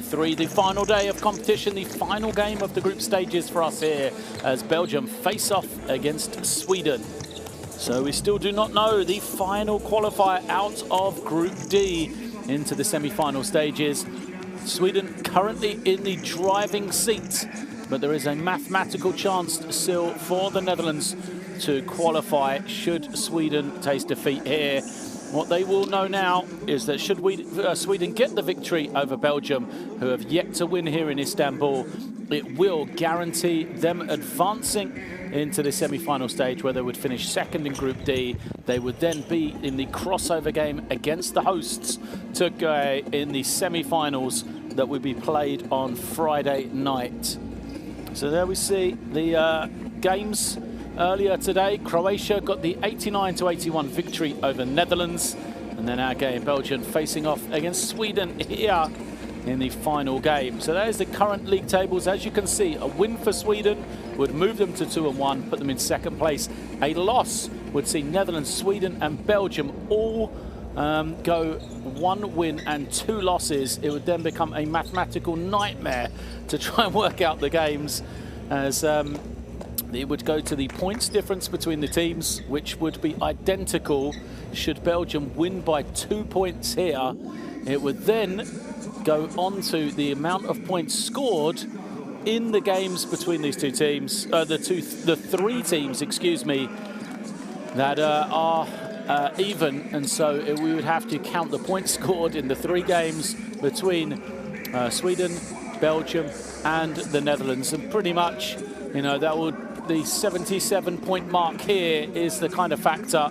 3, the final day of competition, the final game of the group stages for us here as Belgium face off against Sweden. So we still do not know the final qualifier out of Group D into the semi-final stages. Sweden currently in the driving seat, but there is a mathematical chance still for the Netherlands to qualify should Sweden taste defeat here. What they will know now is that should Sweden get the victory over Belgium, who have yet to win here in Istanbul, it will guarantee them advancing into the semi-final stage where they would finish second in Group D. They would then be in the crossover game against the hosts, Türkiye, in the semi-finals that would be played on Friday night. So there we see the games. Earlier today, Croatia got the 89-81 victory over Netherlands. And then our game, Belgium facing off against Sweden here in the final game. So there's the current league tables. As you can see, a win for Sweden would move them to 2-1, put them in second place. A loss would see Netherlands, Sweden and Belgium all go 1 win and 2 losses. It would then become a mathematical nightmare to try and work out the games, as it would go to the points difference between the teams, which would be identical should Belgium win by 2 points here. It would then go on to the amount of points scored in the games between these two teams, the three teams, excuse me, that are even. And so we would have to count the points scored in the 3 games between Sweden, Belgium and the Netherlands. And pretty much, you know, that would, the 77-point mark here is the kind of factor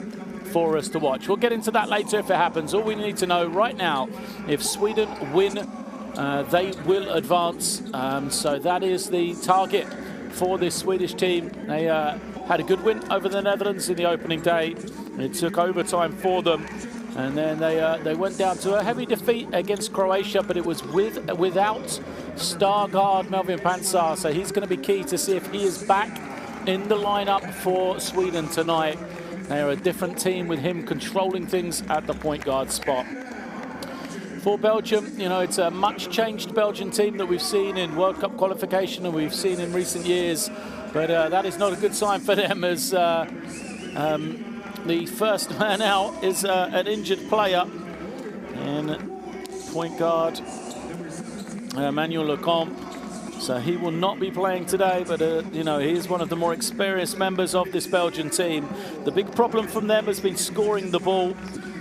for us to watch. We'll get into that later if it happens. All we need to know right now, if Sweden win, they will advance. So that is the target for this Swedish team. They had a good win over the Netherlands in the opening day. It took overtime for them. And then they went down to a heavy defeat against Croatia, but it was without star guard Melvin Pansar. So he's going to be key to see if he is back in the lineup for Sweden tonight. They are a different team with him controlling things at the point guard spot. For Belgium, you know, it's a much changed Belgian team that we've seen in World Cup qualification and we've seen in recent years. But that is not a good sign for them, as the first man out is an injured player in point guard Emmanuel Lecomte. So he will not be playing today, but you know, he is one of the more experienced members of this Belgian team. The big problem from them has been scoring the ball.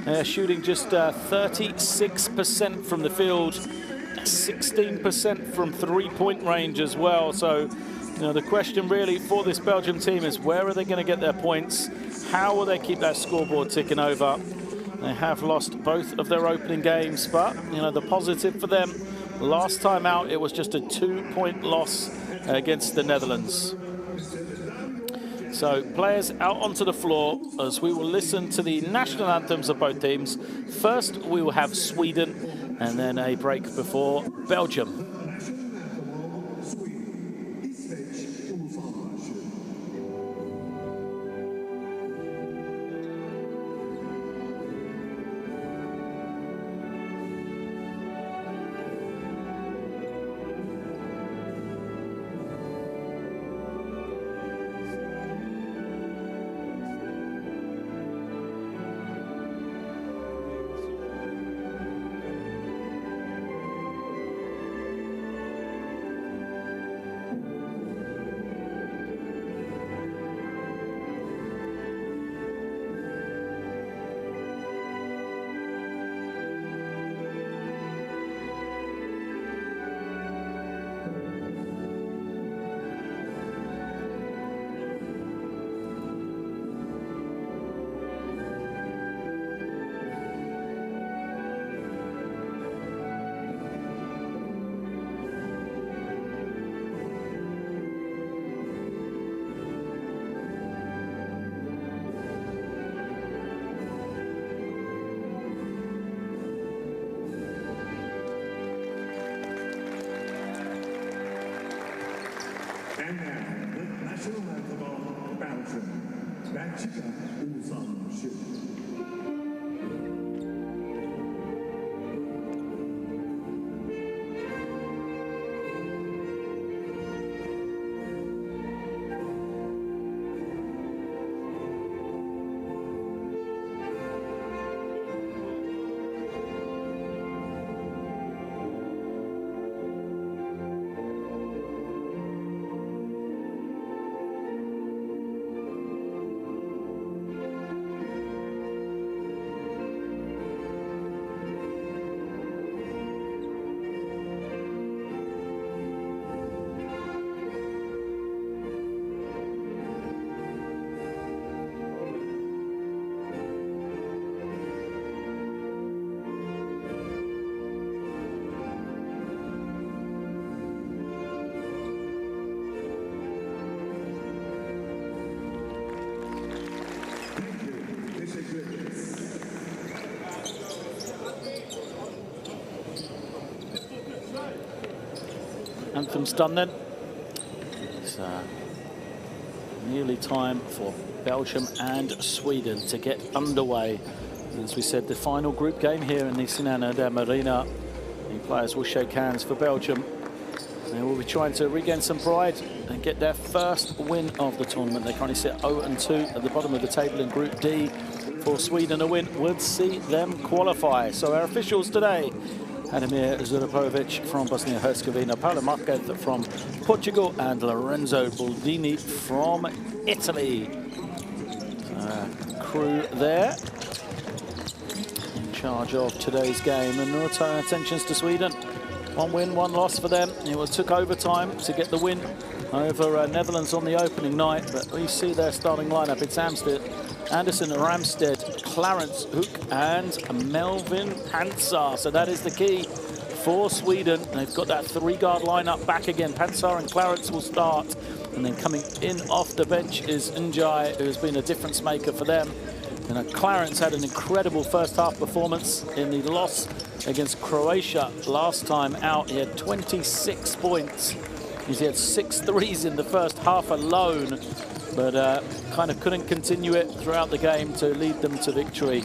They're shooting just 36% from the field, 16% from three-point range as well. So, you know, the question really for this Belgium team is, where are they going to get their points? How will they keep that scoreboard ticking over? They have lost both of their opening games, but, you know, the positive for them, last time out, it was just a 2-point loss against the Netherlands. So players out onto the floor as we will listen to the national anthems of both teams. First, we will have Sweden and then a break before Belgium. And now, the national anthem of Belgium, Belgica Ulusal Marşı. Anthem's done then. It's nearly time for Belgium and Sweden to get underway. As we said, the final group game here in the Sinan Arena. The players will shake hands for Belgium. They will be trying to regain some pride and get their first win of the tournament. They currently sit 0-2 at the bottom of the table in Group D. For Sweden, a win would see them qualify. So our officials today: Ademir Zurapovic from Bosnia-Herzegovina, Paolo Marquez from Portugal, and Lorenzo Boldini from Italy. Crew there in charge of today's game. And we'll turn our attentions to Sweden. 1 win, 1 loss for them. It took overtime to get the win over Netherlands on the opening night. But we see their starting lineup. It's Anderson, Ramstedt, Clarence, Hook, and Melvin Pansar. So that is the key for Sweden. They've got that 3-guard lineup back again. Pansar and Clarence will start. And then coming in off the bench is Njai, who has been a difference maker for them. And Clarence had an incredible first half performance in the loss against Croatia last time out. He had 26 points. He had 6 threes in the first half alone, but kind of couldn't continue it throughout the game to lead them to victory.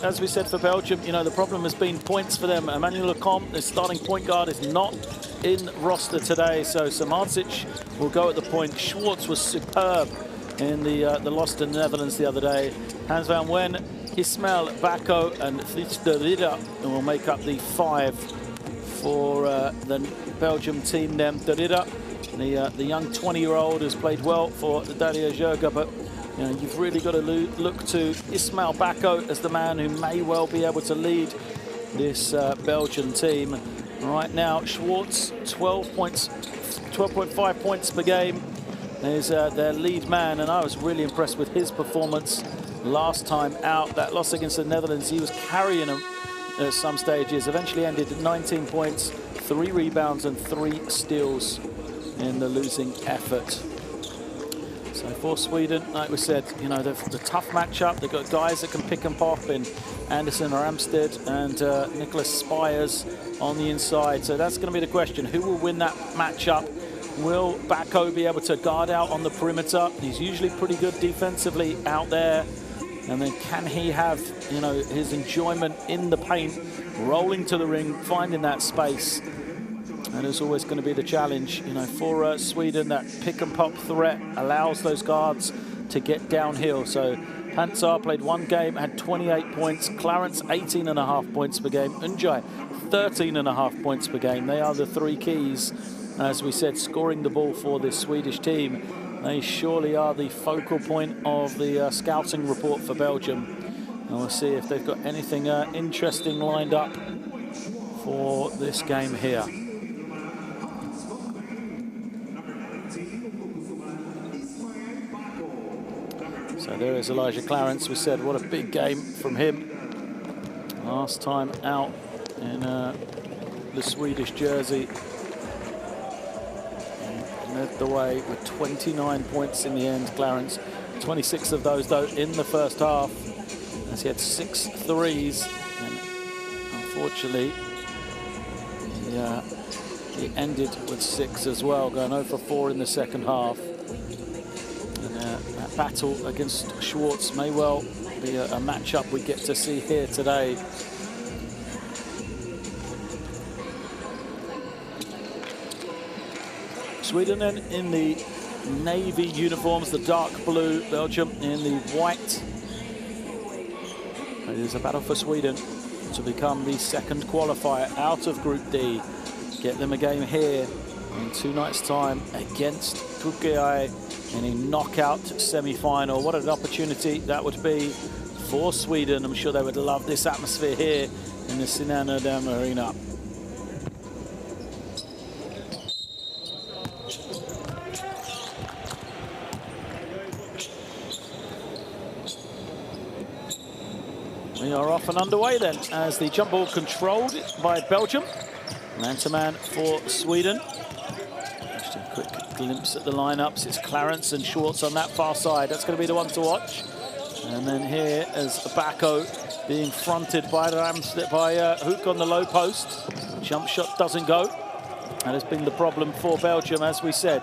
As we said for Belgium, you know, the problem has been points for them. Emmanuel Lecomte, the starting point guard, is not in roster today, so Samardzic will go at the point. Schwartz was superb in the loss to the Netherlands the other day. Hans van Wen, Ismail Bako, and Frits de Ridder will make up the 5 for the Belgium team. Then de Ridder, the young 20-year-old, has played well for Dario Jurga, but you know, you've really got to look to Ismail Bako as the man who may well be able to lead this Belgian team. Right now, Schwartz, 12.5 points per game. Is their lead man, and I was really impressed with his performance last time out. That loss against the Netherlands, he was carrying them at some stages. Eventually ended at 19 points, 3 rebounds and 3 steals in the losing effort. So for Sweden, like we said, you know, the tough matchup. They've got guys that can pick and pop in Anderson or Ramstedt and Nicholas Spires on the inside. So that's going to be the question. Who will win that matchup? Will Bako be able to guard out on the perimeter? He's usually pretty good defensively out there. And then can he have, you know, his enjoyment in the paint, rolling to the ring, finding that space? That is always going to be the challenge, you know, for Sweden. That pick and pop threat allows those guards to get downhill. So Pansar played 1 game, had 28 points. Clarence, 18.5 points per game. Njai, 13.5 points per game. They are the 3 keys. As we said, scoring the ball for this Swedish team. They surely are the focal point of the scouting report for Belgium. And we'll see if they've got anything interesting lined up for this game here. So there is Elijah Clarence. We said what a big game from him last time out in the Swedish jersey. Led the way with 29 points in the end, Clarence. 26 of those, though, in the first half, as he had 6 threes. And unfortunately, he ended with 6 as well, going 0 for 4 in the second half. And that battle against Schwartz may well be a matchup we get to see here today. Sweden then in the navy uniforms, the dark blue. Belgium in the white. It is a battle for Sweden to become the 2nd qualifier out of Group D. Get them a game here in 2 nights' time against Türkiye in a knockout semi-final. What an opportunity that would be for Sweden. I'm sure they would love this atmosphere here in the Sinan Arena. We are off and underway then, as the jump ball controlled by Belgium. Man-to-man for Sweden. Just a quick glimpse at the lineups. It's Clarence and Schwartz on that far side. That's going to be the one to watch. And then here is Bako being fronted by Hook on the low post. Jump shot doesn't go. That has been the problem for Belgium, as we said.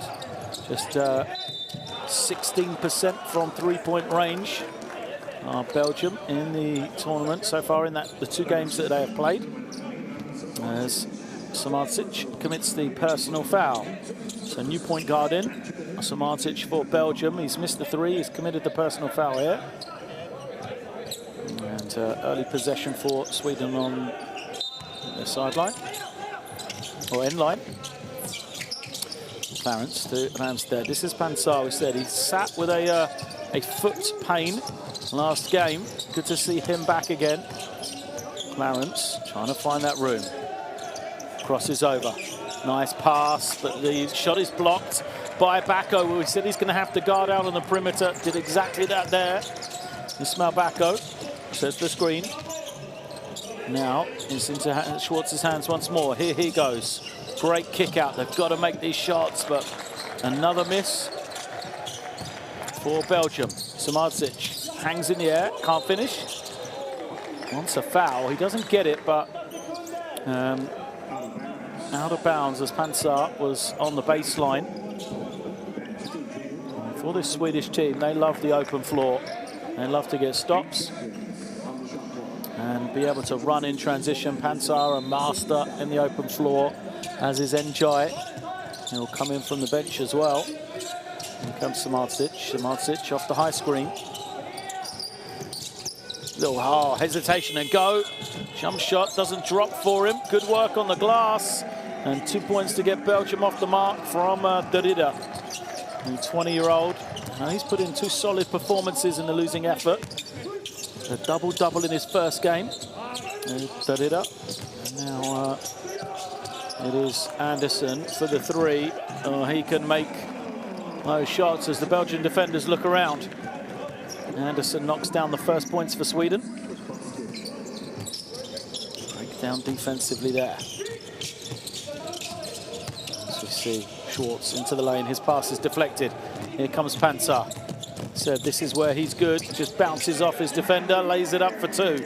Just 16% from three-point range. Belgium in the tournament so far in the 2 games that they have played. As Samardzic commits the personal foul. So new point guard in. Samardzic for Belgium. He's missed the 3. He's committed the personal foul here. And early possession for Sweden on the sideline. Or end line. Clarence to Ramstead. This is Pansar, we said. He sat with a foot pain last game. Good to see him back again. Clarence trying to find that room. Crosses over. Nice pass, but the shot is blocked by Bacco. We said he's going to have to guard out on the perimeter. Did exactly that there. Ismail Bacco sets the screen. Now it's into Schwartz's hands once more. Here he goes. Great kick out. They've got to make these shots, but another miss for Belgium. Samardzic hangs in the air, can't finish. Wants a foul. He doesn't get it, but out of bounds as Pansar was on the baseline. And for this Swedish team, they love the open floor. They love to get stops and be able to run in transition. Pansar, a master in the open floor, as is Njai. He'll come in from the bench as well. Here comes Samardzic. Samardzic off the high screen. Little hesitation and go. Jump shot doesn't drop for him. Good work on the glass. And 2 points to get Belgium off the mark from Derrida, the 20-year-old. Now he's put in 2 solid performances in the losing effort. A double-double in his first game. Derrida. And now it is Anderson for the 3. He can make those shots as the Belgian defenders look around. Anderson knocks down the first points for Sweden. Breakdown defensively there. As we see Schwartz into the lane, his pass is deflected. Here comes Pansar. So this is where he's good. Just bounces off his defender, lays it up for 2.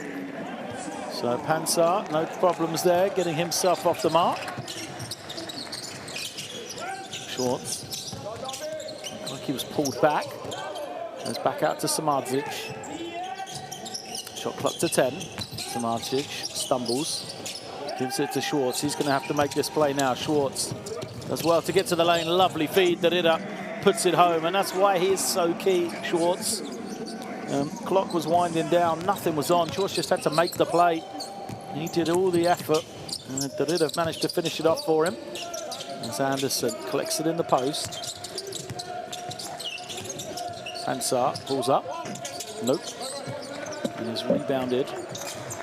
So Pansar, no problems there, getting himself off the mark. Schwartz. Looked like he was pulled back. Goes back out to Samardzic. Shot clock to 10. Samardzic stumbles. Gives it to Schwartz. He's going to have to make this play now. Schwartz does well to get to the lane. Lovely feed. Derrida puts it home. And that's why he is so key, Schwartz. Clock was winding down. Nothing was on. Schwartz just had to make the play. He did all the effort. Derrida managed to finish it off for him. As Anderson collects it in the post. Pansar pulls up. Nope. And is rebounded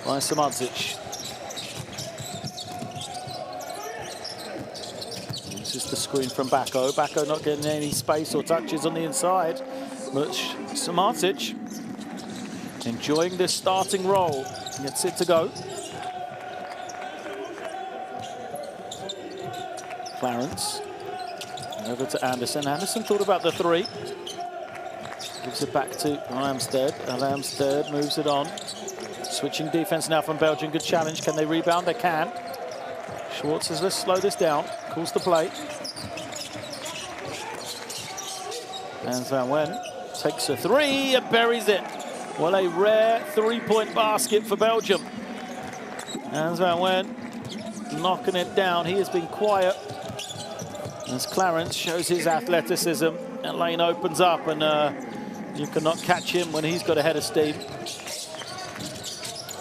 by Samardzic. This is the screen from Bacco. Bacco not getting any space or touches on the inside. But Samardzic enjoying this starting role. Gets it to go. Clarence. Over to Anderson. Anderson thought about the 3. Gives it back to Ramstead. And Ramstead moves it on. Switching defense now from Belgium. Good challenge. Can they rebound? They can. Schwartz says, let's slow this down. Calls the play. And Van Wen takes a 3 and buries it. Well, a rare 3-point basket for Belgium. And Van Wen knocking it down. He has been quiet as Clarence shows his athleticism. That lane opens up and you cannot catch him when he's got a head of steam.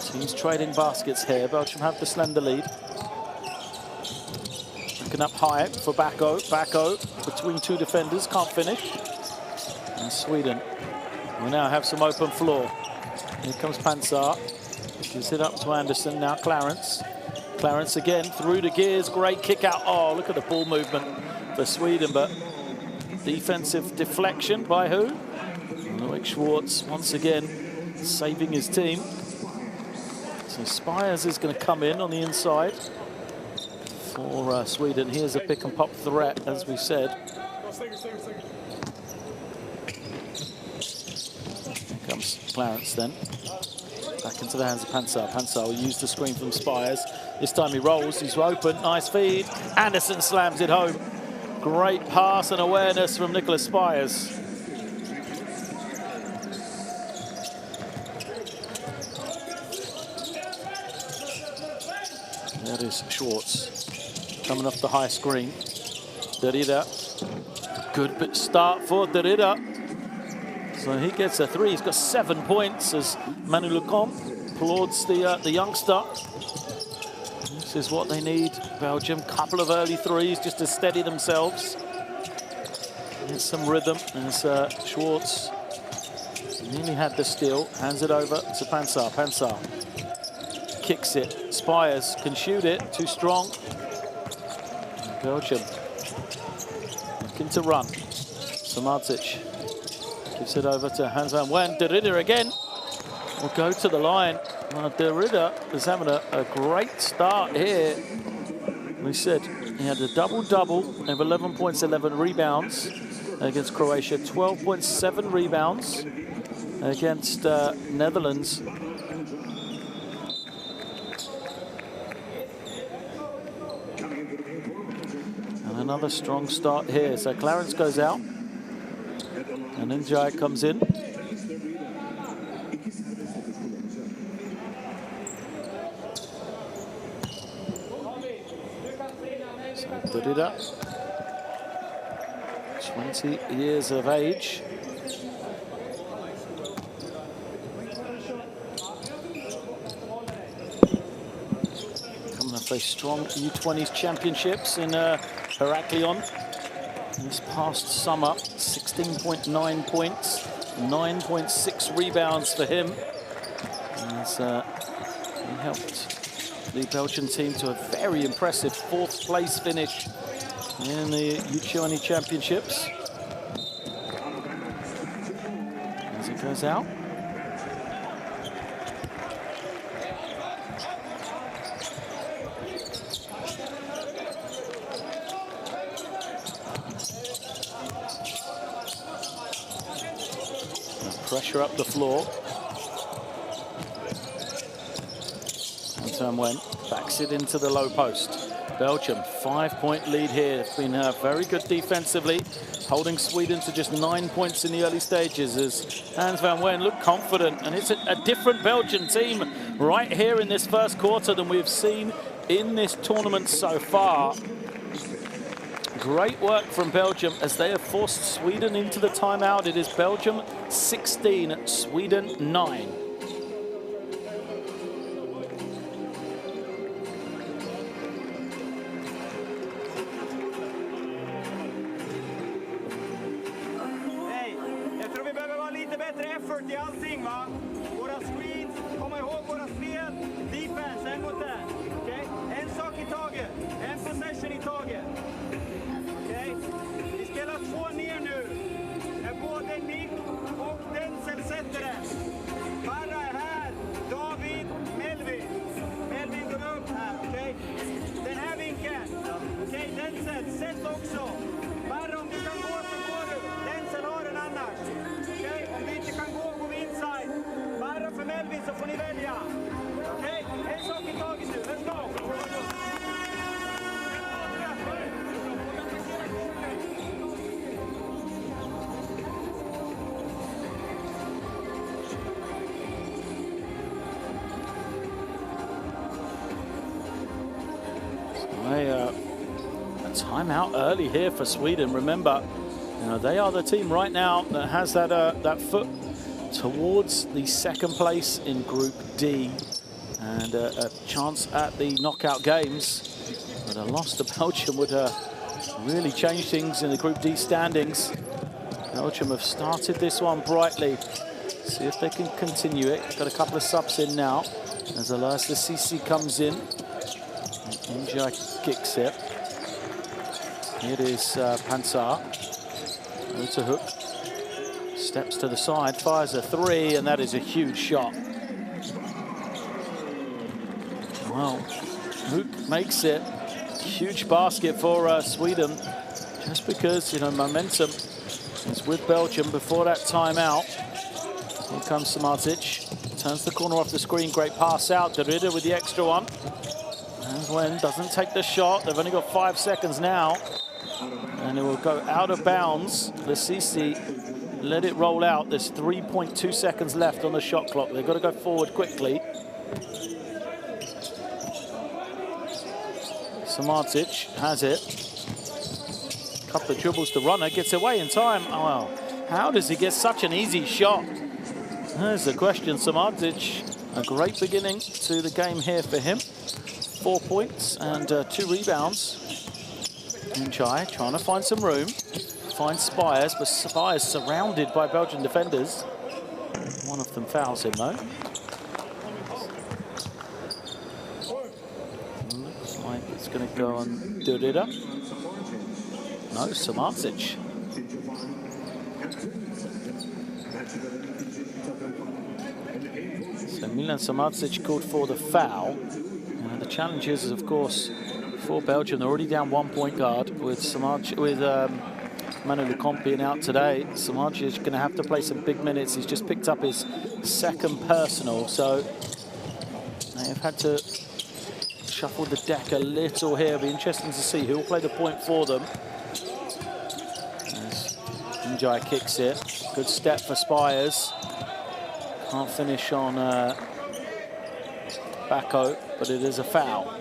Teams trading baskets here. Belgium have the slender lead. Looking up high for Bacco. Bacco between 2 defenders, can't finish. And Sweden will now have some open floor. Here comes Pansar. Gives it up to Anderson. Now Clarence. Clarence again through the gears. Great kick out. Oh, look at the ball movement for Sweden, but defensive deflection by who? Loic Schwartz once again saving his team. So Spires is going to come in on the inside for Sweden. Here's a pick and pop threat, as we said. Here comes Clarence then. Back into the hands of Pansar. Pansar will use the screen from Spires. This time he rolls, he's open, nice feed. Anderson slams it home. Great pass and awareness from Nicholas Spires. That is Schwartz coming off the high screen. Derrida, good bit start for Derrida. So he gets a 3. He's got 7 points as Manu Lecomte applauds the youngster. This is what they need, Belgium. Couple of early 3s just to steady themselves. Get some rhythm as Schwartz nearly had the steal. Hands it over to Pansar. Pansar kicks it. Spires can shoot it. Too strong. Belgium looking to run. Samardzic gives it over to Hans van Wen. Derrida again will go to the line. Derrida is having a great start here. We said he had a double-double of 11 points, 11 rebounds against Croatia. 12.7 rebounds against Netherlands. And another strong start here. So Clarence goes out. And then Jai comes in. So Derrida, 20 years of age. Coming off a strong U20s championships in Heraklion. This past summer, 16.9 points, 9.6 rebounds for him. As he helped the Belgian team to a very impressive 4th place finish in the U20 championships. As it goes out. Pressure up the floor. And Wen backs it into the low post. Belgium, 5-point lead here. It's been very good defensively, holding Sweden to just 9 points in the early stages as Hans van Wen look confident. And it's a different Belgian team right here in this first quarter than we've seen in this tournament so far. Great work from Belgium as they have forced Sweden into the timeout. It is Belgium 16, Sweden 9. Jag tror vi behöver vara lite bättre effort i allting, va? Våra screens, komma ihåg våra spel, defense, en mot en. Okay? En sak i taget, en possession i taget. Okay? Vi spelar 2 ner nu. När både Nick och Denzel sätter den. Barra är här, David, Melvin. Melvin går upp här, okej? Den här vinkeln. Okej, Denzel, sätt också. Barra, om du kan gå så går du. Denzel har den annars. Okej, om du inte kan gå, går vi inside. Barra för Melvin så får ni välja. Okej, en sak i taget nu. Let's go. A timeout early here for Sweden. Remember, they are the team right now that has that foot towards the 2nd place in Group D and a chance at the knockout games. But a loss to Belgium would really change things in the Group D standings. Belgium have started this one brightly. See if they can continue it. Got a couple of subs in now as Elias Sisi comes in. Inja kicks it. It is Pansar. It's a hook. Steps to the side, fires a 3, and that is a huge shot. Well, Luke makes it. Huge basket for Sweden. Just because, momentum is with Belgium before that timeout. Here comes Samardzic. Turns the corner off the screen. Great pass out. Derrida with the extra one. Wen doesn't take the shot. They've only got 5 seconds now. And it will go out of bounds. Lasisi let it roll out. There's 3.2 seconds left on the shot clock. They've got to go forward quickly. Samardzic has it. Couple of dribbles to runner, gets away in time. Oh, wow. How does he get such an easy shot? There's the question. Samardzic, a great beginning to the game here for him. 4 points and 2 rebounds. Njai trying to find some room. Finds Spires, but Spires surrounded by Belgian defenders. One of them fouls him though. Looks like it's going to go on Durida. No, Samardzic. So Milan Samardzic called for the foul. The challenge is, of course, for Belgium, they're already down 1 point guard with Manu Lukompian out today. Samardzic is going to have to play some big minutes. He's just picked up his 2nd personal, so they've had to shuffle the deck a little here. It'll be interesting to see who will play the point for them. As Njai kicks it. Good step for Spires. Can't finish on Bacco, but it is a foul.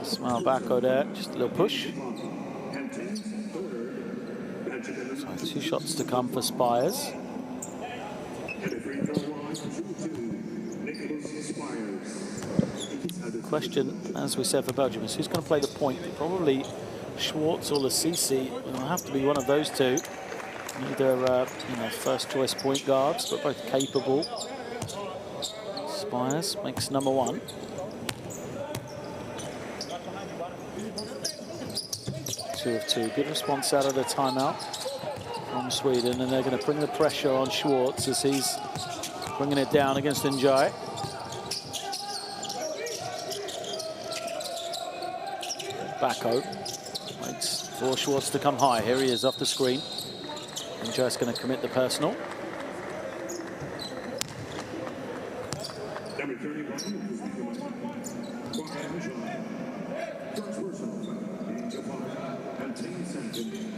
Ismail Bacco there, just a little push. So 2 shots to come for Spires. The question, as we said, for Belgium is who's going to play the point? Probably Schwartz or Lasisi. It'll have to be one of those two. Neither first choice point guards, but both capable. Spires makes number 1. Two of 2. Good response out of the timeout from Sweden, and they're going to bring the pressure on Schwartz as he's bringing it down against Njai. Bacco waits for Schwartz to come high. Here he is off the screen. Njai's going to commit the personal.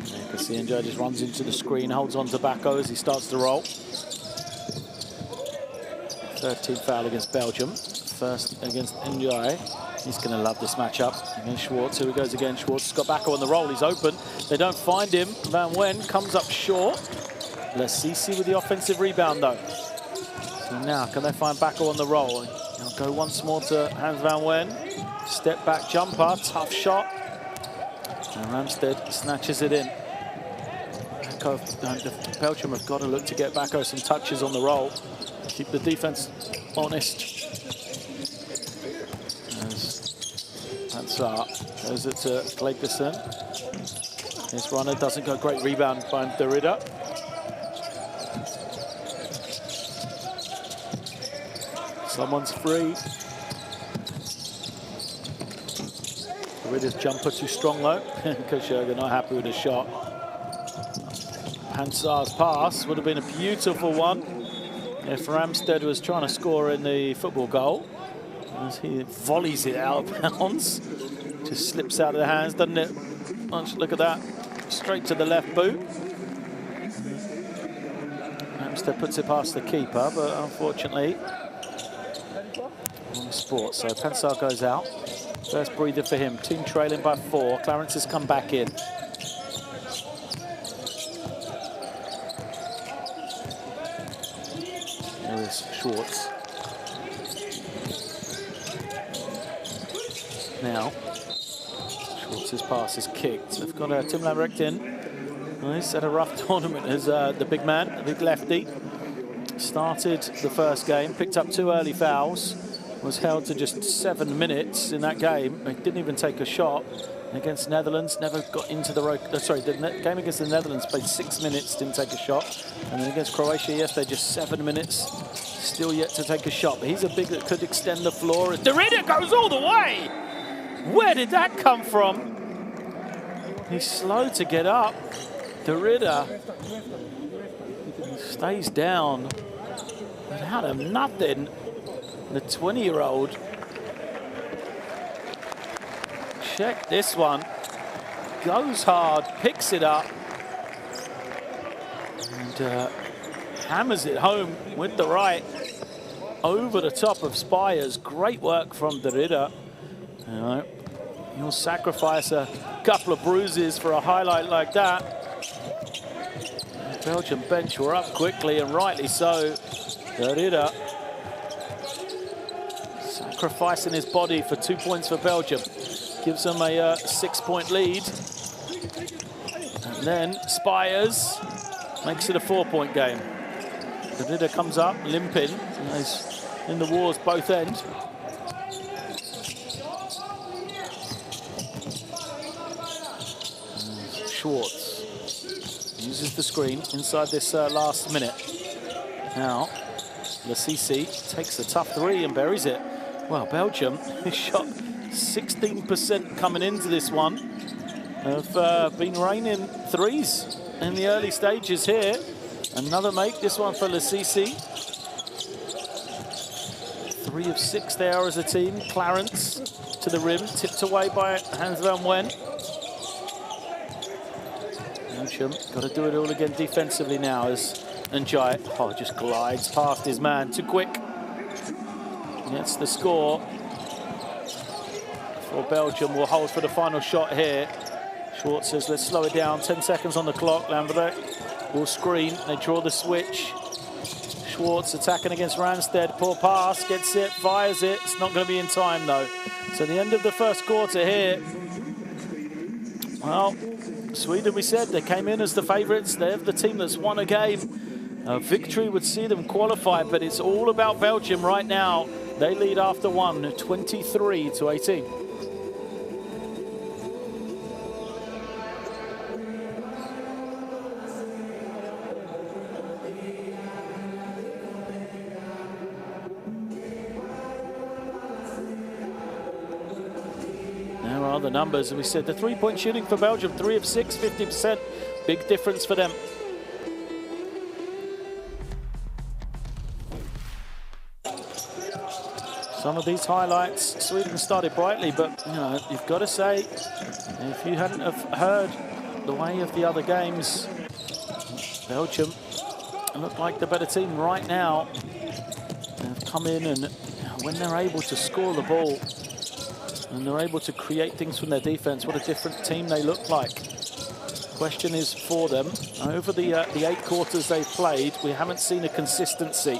You can see Njai just runs into the screen, holds on to Bacco as he starts to roll. 13th foul against Belgium. First against Njai. He's going to love this matchup against Schwartz. Here he goes again. Schwartz has got Bacco on the roll. He's open. They don't find him. Van Wen comes up short. Lasisi with the offensive rebound, though. So now, can they find Bacco on the roll? He'll go once more to Hans Van Wen. Step back jumper. Tough shot. And Ramstead snatches it in. Belgium have got to look to get Bacco some touches on the roll. Keep the defense honest. Goes it to Klegerson. His runner doesn't go. Great rebound by Durida. Someone's free. Durida's jumper too strong though. Kosherga not happy with the shot. Pansar's pass would have been a beautiful one if Ramstead was trying to score in the football goal. As he volleys it out of bounds. Just slips out of the hands, doesn't it? Look at that. Straight to the left boot. Ramstead puts it past the keeper, but unfortunately on the sport. So Pansar goes out. First breather for him. Team trailing by 4. Clarence has come back in. There is Schwartz. Now, Schwartz's pass is kicked. They've got Tim Lamrecht in. Well, he's had a rough tournament as the big man, the big lefty. Started the first game, picked up 2 early fouls, was held to just 7 minutes in that game. He didn't even take a shot. Against Netherlands, never got into the the game against the Netherlands, played 6 minutes, didn't take a shot. And then against Croatia yesterday, just 7 minutes, still yet to take a shot. But he's a big that could extend the floor. Durida goes all the way! Where did that come from? He's slow to get up. Durida stays down. Without a nothing, the 20-year-old. Check this one. Goes hard, picks it up, and hammers it home with the right over the top of Spires. Great work from De Ridder. You know, he'll sacrifice a couple of bruises for a highlight like that. The Belgian bench were up quickly, and rightly so. De Ridder sacrificing his body for 2 points for Belgium. Gives them a 6-point lead. And then Spires makes it a 4-point game. De Ridder comes up limping. He's in the wars both ends. Schwartz uses the screen inside this last minute. Now, Lassisi takes a tough three and buries it. Well, Belgium shot 16% coming into this one. Have been raining threes in the early stages here. Another make, this one for Lassisi. 3 of 6 there as a team. Clarence to the rim, tipped away by Hans van Wen. Belgium got to do it all again defensively now as Njai just glides past his man too quick. Gets the score. For Belgium will hold for the final shot here. Schwartz says, let's slow it down. 10 seconds on the clock. Lambert will screen. They draw the switch. Schwartz attacking against Randstad. Poor pass. Gets it. Fires it. It's not going to be in time, though. So the end of the first quarter here. Well, Sweden, we said, they came in as the favourites. They're the team that's won a game. A victory would see them qualify, but it's all about Belgium right now. They lead after one, 23-18. There are the numbers, and we said the three-point shooting for Belgium, 3 of 6, 50%. Big difference for them. Some of these highlights, Sweden started brightly, but you know, you've got to say, if you hadn't have heard the way of the other games, Belgium look like the better team right now. They've come in, and when they're able to score the ball and they're able to create things from their defense, what a different team they look like. Question is for them, over the 8 quarters they've played, we haven't seen a consistency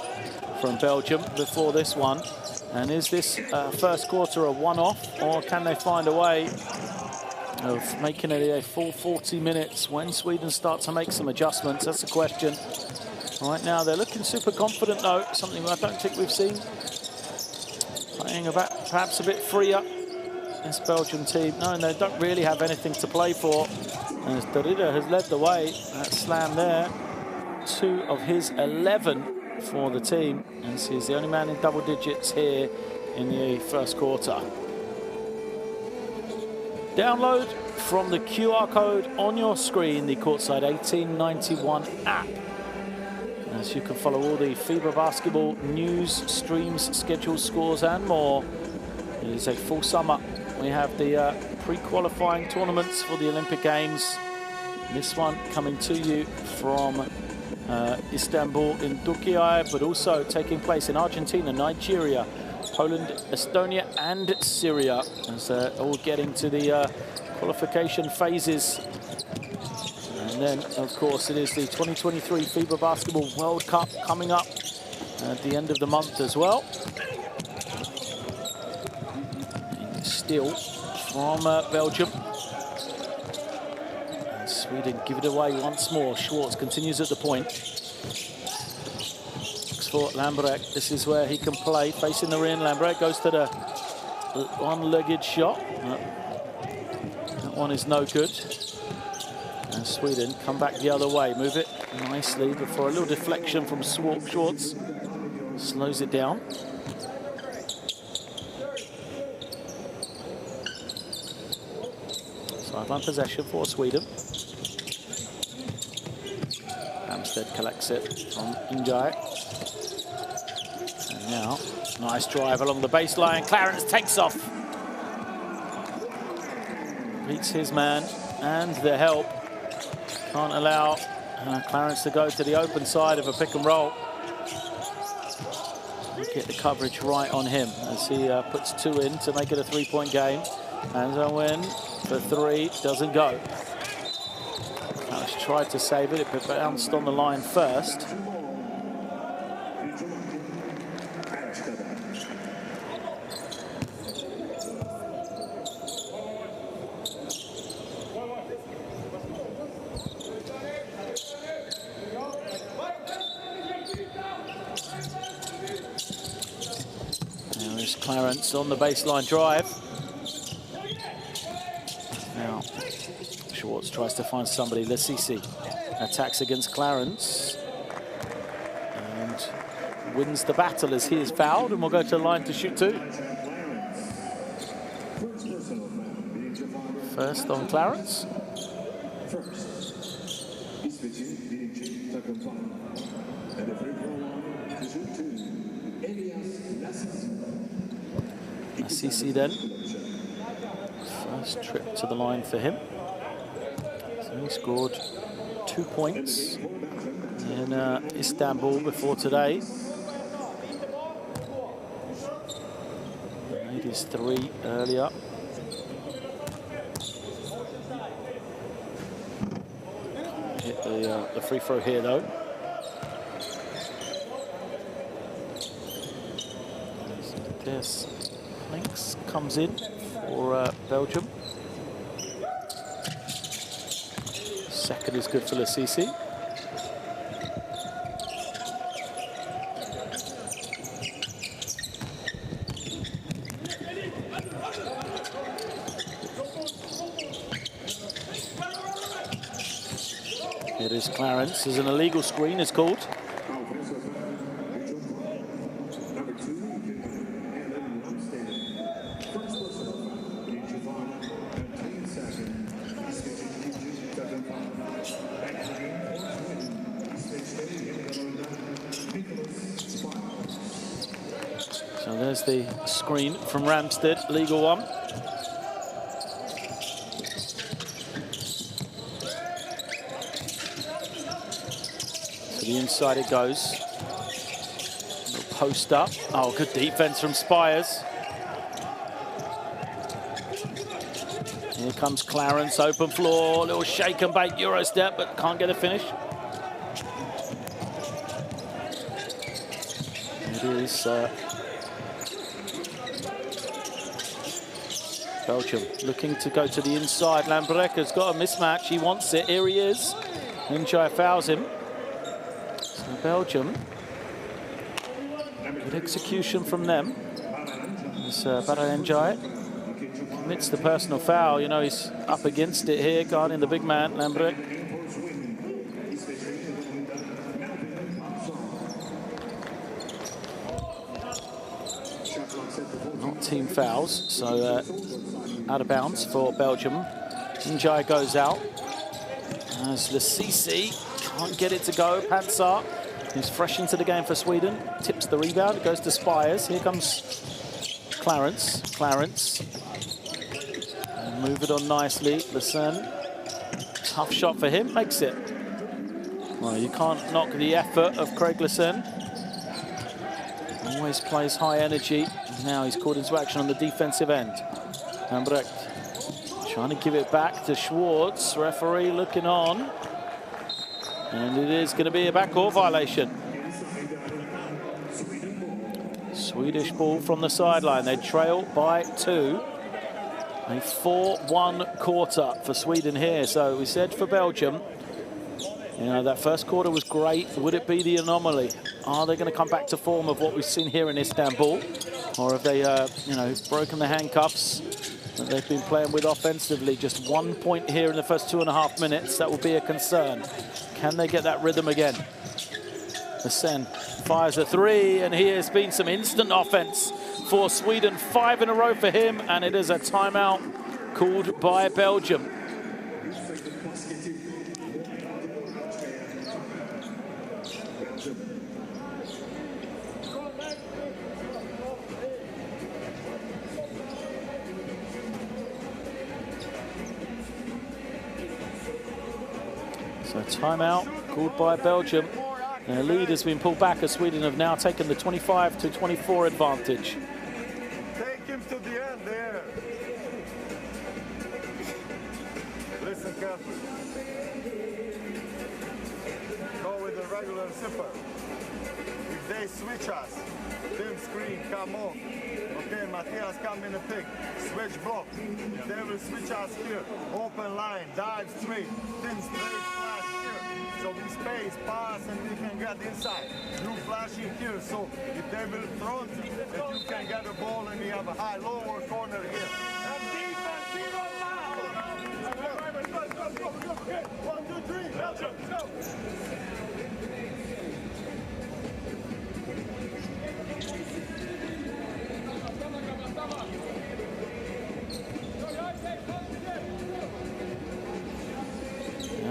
from Belgium before this one. And is this first quarter a one-off, or can they find a way of making it a full 40 minutes when Sweden start to make some adjustments? That's the question. Right now, they're looking super confident, though, something I don't think we've seen. Playing about perhaps a bit freer, this Belgian team. No, they don't really have anything to play for. As De Ridder has led the way, that slam there. 2 of his 11 for the team, and he's the only man in double digits here in the first quarter. Download from the QR code on your screen the Courtside 1891 app, as you can follow all the FIBA basketball news, streams, schedules, scores and more. It is a full summer. We have the pre-qualifying tournaments for the Olympic Games. This one coming to you from Istanbul in Türkiye, but also taking place in Argentina, Nigeria, Poland, Estonia and Syria, as they're all getting to the qualification phases. And then, of course, it is the 2023 FIBA Basketball World Cup coming up at the end of the month as well. Steal from Belgium. Sweden give it away once more. Schwartz continues at the point. Looks for Lambrecht. This is where he can play. Facing the rim, Lambrecht goes to the one-legged shot. That one is no good. And Sweden come back the other way. Move it nicely before a little deflection from Schwartz. Slows it down. Sideline possession for Sweden. Amstead collects it from Njai. Now, nice drive along the baseline. Clarence takes off. Beats his man and the help. Can't allow Clarence to go to the open side of a pick and roll. Get the coverage right on him as he puts 2 in to make it a 3-point game. And a win for 3, doesn't go. Clarence tried to save it, but bounced on the line first. Clarence on the baseline drive. Now, Schwartz tries to find somebody. Lasisi attacks against Clarence and wins the battle as he is fouled, and will go to the line to shoot 2. First on Clarence. Assisi then, first trip to the line for him. So he scored 2 points in Istanbul before today. Made his 3 earlier. Hit the free throw here though. This Links comes in for Belgium. Second is good for Lasisi. It is Clarence as an illegal screen is called. So there's the screen from Ramstead, legal one. To the inside it goes. Little post up. Oh, good defense from Spires. Here comes Clarence, open floor, little shake and bake Euro step, but can't get a finish. It is Belgium looking to go to the inside. Lambrecka's got a mismatch. He wants it. Here he is. Njai fouls him. So Belgium. Good execution from them. It's Njai commits the personal foul. You know, he's up against it here, guarding the big man, Lambrek. Not team fouls, so out of bounds for Belgium. Njai goes out. As Lasisi can't get it to go. Pansar, who's fresh into the game for Sweden, tips the rebound. It goes to Spires. Here comes Clarence. And move it on nicely. Listen, tough shot for him. Makes it. Well, you can't knock the effort of Craig Lesen. Always plays high energy. Now he's called into action on the defensive end. Lambrecht trying to give it back to Schwartz. Referee looking on. And it is going to be a backcourt violation. Swedish ball from the sideline. They trail by 2. A 4-1 quarter for Sweden here. So we said for Belgium, you know, that first quarter was great. Would it be the anomaly? Are they going to come back to form of what we've seen here in Istanbul? Or have they, you know, broken the handcuffs that they've been playing with offensively? Just 1 point here in the first 2.5 minutes. That will be a concern. Can they get that rhythm again? Sen fires a 3, and here has been some instant offense for Sweden. 5 in a row for him, and it is a timeout called by Belgium. So timeout called by Belgium. Their lead has been pulled back as Sweden have now taken the 25-24 advantage. Take him to the end there. Listen carefully. Go with the regular zipper. If they switch us, dim screen, come on. Okay, Matthias, come in a pick. Switch block. If they will switch us here, open line, dive straight, dim straight, flash here. So we space, pass, and we can get inside. You flashing here, so if they will front, that you can get a ball and we have a high lower corner here. And defense, zero now! Go. 1, 2, 3, Belgium, go!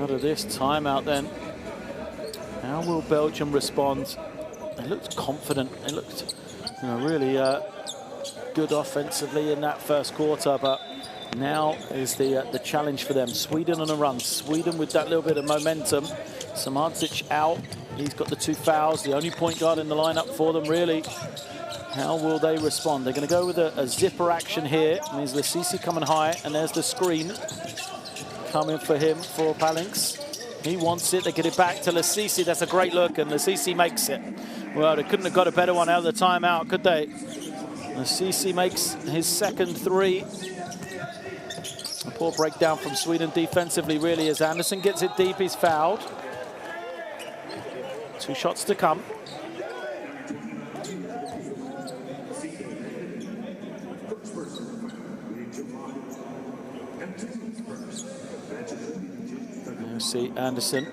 Out of this timeout then, how will Belgium respond? They looked confident, they looked really good offensively in that first quarter, but now is the challenge for them. Sweden on a run, Sweden with that little bit of momentum. Samardzic out, he's got the 2 fouls, the only point guard in the lineup for them really. How will they respond? They're going to go with a zipper action here. It means Lasisi coming high, and there's the screen coming for him, for Palinks. He wants it, they get it back to Lasisi. That's a great look, and Lasisi makes it. Well, they couldn't have got a better one out of the timeout, could they? Lasisi makes his second 3. A poor breakdown from Sweden defensively, really, as Anderson gets it deep, he's fouled. 2 shots to come. You see Anderson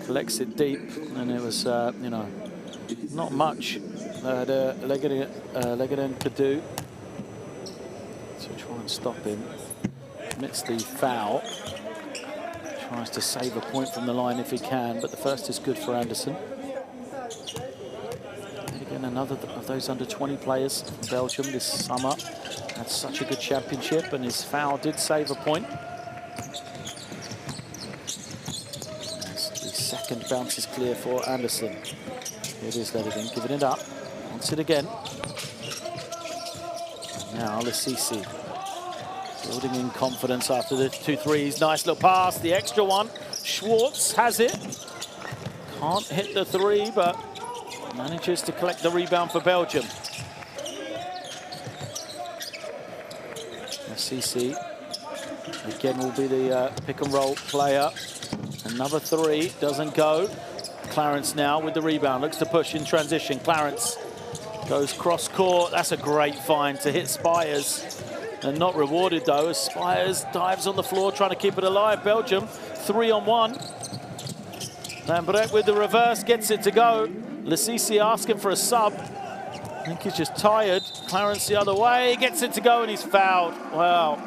collects it deep, and it was, not much that Legaden could do to try and stop him. Commits the foul, tries to save a point from the line if he can, but the first is good for Anderson. And again, another of those under-20 players from Belgium this summer had such a good championship, and his foul did save a point. The second bounce is clear for Anderson. Here it is, Legaden giving it up. Wants it again. Now Lasisi building in confidence after the 2 threes. Nice little pass, the extra one. Schwartz has it. Can't hit the 3, but manages to collect the rebound for Belgium. Lasisi again will be the pick and roll player. Another 3, doesn't go. Clarence now with the rebound, looks to push in transition. Clarence goes cross court. That's a great find to hit Spires, and not rewarded though, as Spires dives on the floor trying to keep it alive. Belgium 3-on-1. Lambret with the reverse, gets it to go. Lasisi asking for a sub. I think he's just tired. Clarence the other way, gets it to go, and he's fouled. Wow.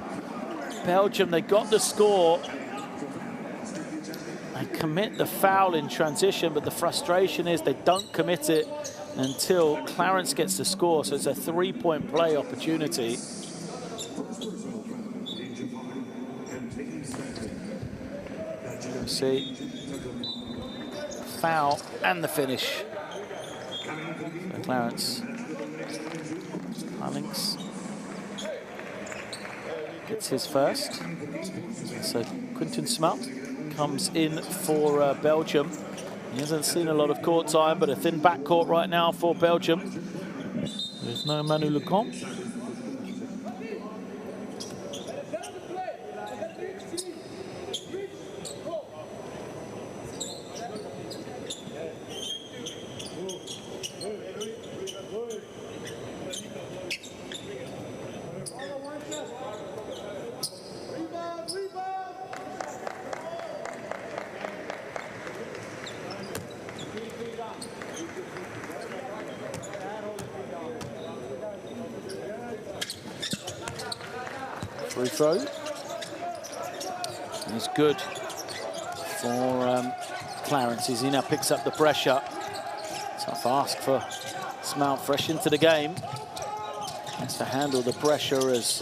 Belgium, they got the score. They commit the foul in transition, but the frustration is they don't commit it until Clarence gets the score. So it's a 3-point play opportunity. See, foul and the finish. So Clarence. Palinks gets his first. So Quinton Smelt comes in for Belgium. He hasn't seen a lot of court time, but a thin backcourt right now for Belgium. There's no Manu Lecomte. Free throw. It's good for Clarence as he now picks up the pressure. Tough ask for Smelt, fresh into the game. Has to handle the pressure as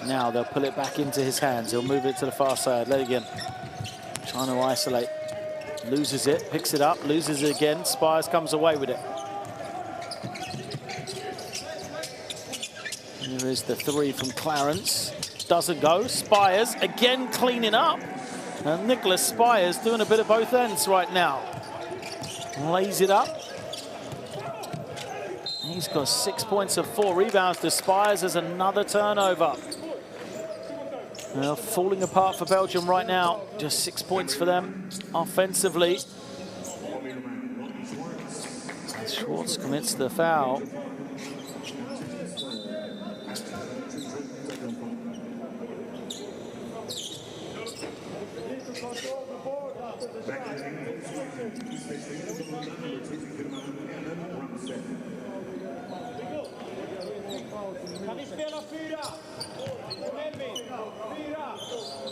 now they'll pull it back into his hands. He'll move it to the far side. Legaden Trying to isolate. Loses it, picks it up, loses it again. Spires comes away with it. Here is the three from Clarence. Doesn't go. Spires again cleaning up. And Nicholas Spires doing a bit of both ends right now. Lays it up. He's got 6 points of 4 rebounds to Spires as another turnover. Well, falling apart for Belgium right now. Just 6 points for them offensively. Schwartz commits the foul.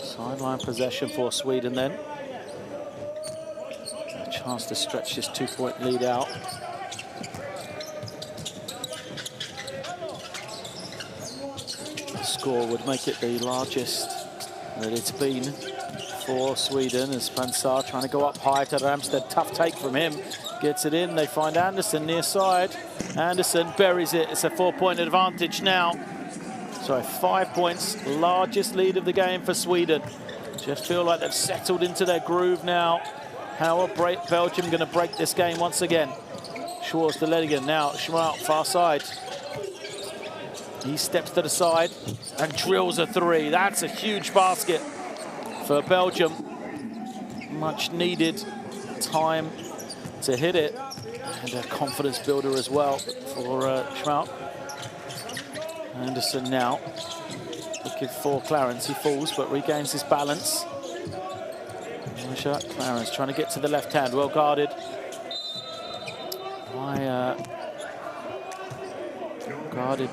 Sideline possession for Sweden then. A chance to stretch this 2-point lead out. The score would make it the largest that it's been for Sweden as Pansar trying to go up high to Ramstead. Tough take from him. Gets it in. They find Anderson near side. Anderson buries it. It's a 4-point advantage now. So 5 points, largest lead of the game for Sweden. Just feel like they've settled into their groove now. How are Belgium going to break this game once again? Schwartz to Ledigan. Now Schmaltz far side. He steps to the side and drills a 3. That's a huge basket for Belgium. Much needed time to hit it. And a confidence builder as well for Schmaltz. Anderson now looking for Clarence. He falls but regains his balance. Clarence trying to get to the left hand. Well guarded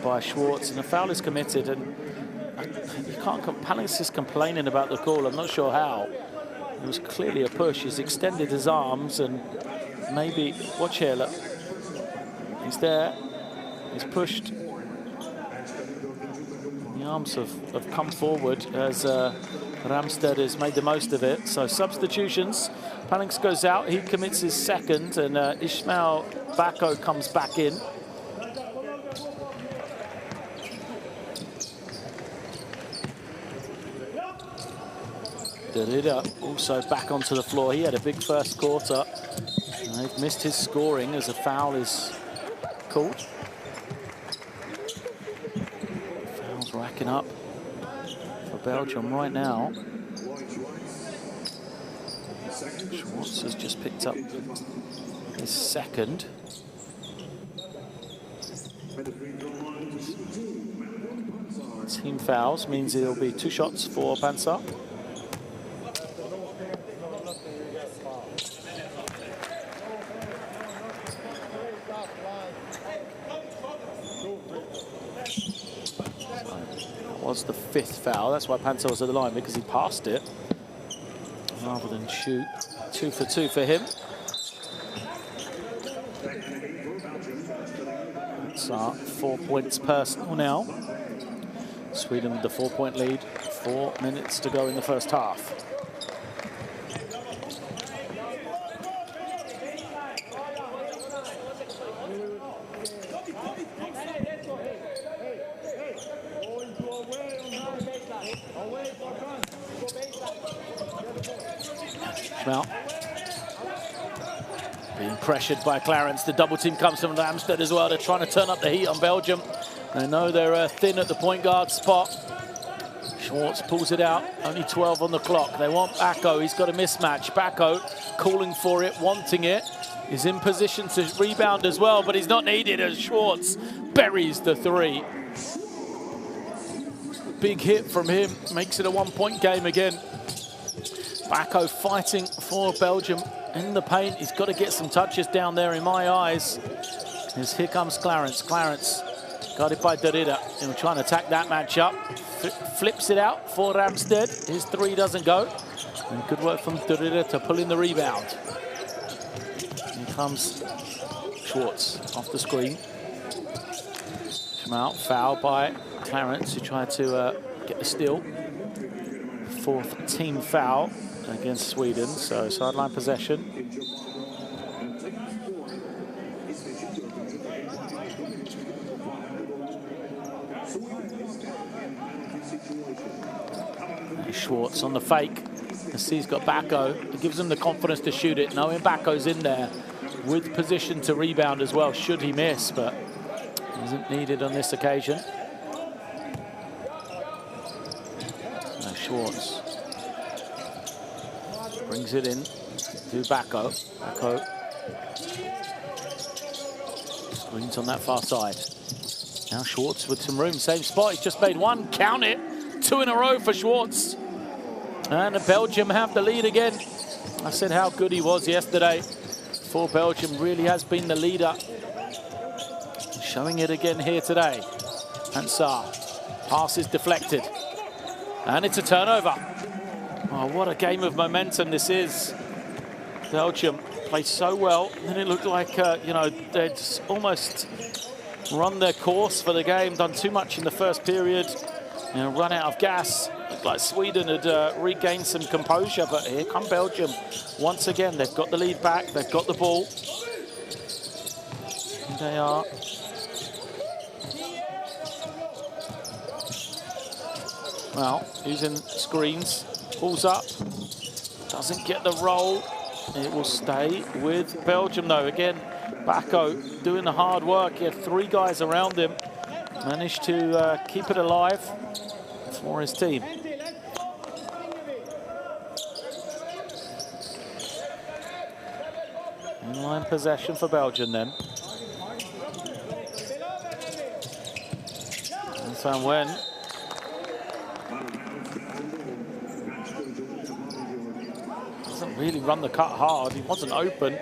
by Schwartz, and the foul is committed. And you can't. Palinks is complaining about the call. I'm not sure how. It was clearly a push. He's extended his arms and maybe watch here. Look, he's there. He's pushed. The arms have come forward as Ramstead has made the most of it. So substitutions. Palinks goes out. He commits his second, and Ismail Bako comes back in. Derrida also back onto the floor. He had a big first quarter. And they've missed his scoring as a foul is called. Fouls racking up for Belgium right now. Schwartz has just picked up his second. Team fouls means it'll be 2 shots for Pansar. Was the 5th foul. That's why Pansar was at the line, because he passed it rather than shoot. 2 for 2 for him. That's 4 points personal now. Sweden with the 4-point lead. 4 minutes to go in the first half. Being pressured by Clarence. The double team comes from Ramstead as well. They're trying to turn up the heat on Belgium. They know they're thin at the point guard spot. Schwartz pulls it out. Only 12 on the clock. They want Bako. He's got a mismatch. Bako calling for it, wanting it. He's in position to rebound as well, but he's not needed as Schwartz buries the 3. Big hit from him. Makes it a 1-point game again. Bako fighting for Belgium in the paint. He's got to get some touches down there in my eyes. As here comes Clarence. Clarence got it by Derrida. He'll try and attack that matchup. Flips it out for Ramstead. His 3 doesn't go. And good work from Derrida to pull in the rebound. Here comes Schwartz off the screen. Schmaltz fouled by Clarence, who tried to get the steal. 4th team foul. against Sweden, so sideline possession. Schwartz on the fake. He's got Bacco. It gives him the confidence to shoot it, knowing Bacco's in there with position to rebound as well, should he miss, but isn't needed on this occasion. So Schwartz brings it in to Bacco. Bacco screens on that far side. Now Schwartz with some room, same spot. He's just made one, count it. 2 in a row for Schwartz. And Belgium have the lead again. I said how good he was yesterday for Belgium. Really has been the leader. Showing it again here today. Ansar. Pass is deflected. And it's a turnover. Oh, what a game of momentum this is. Belgium played so well. And it looked like, you know, they'd almost run their course for the game. Done too much in the first period. You know, run out of gas. Looked like Sweden had regained some composure, but here come Belgium. Once again, they've got the lead back, they've got the ball. And they are well, using screens, pulls up, doesn't get the roll. It will stay with Belgium though. Again, Bacco doing the hard work. He had 3 guys around him. Managed to keep it alive for his team. Inline possession for Belgium then. And Van Wen. Doesn't really run the cut hard. He wasn't open.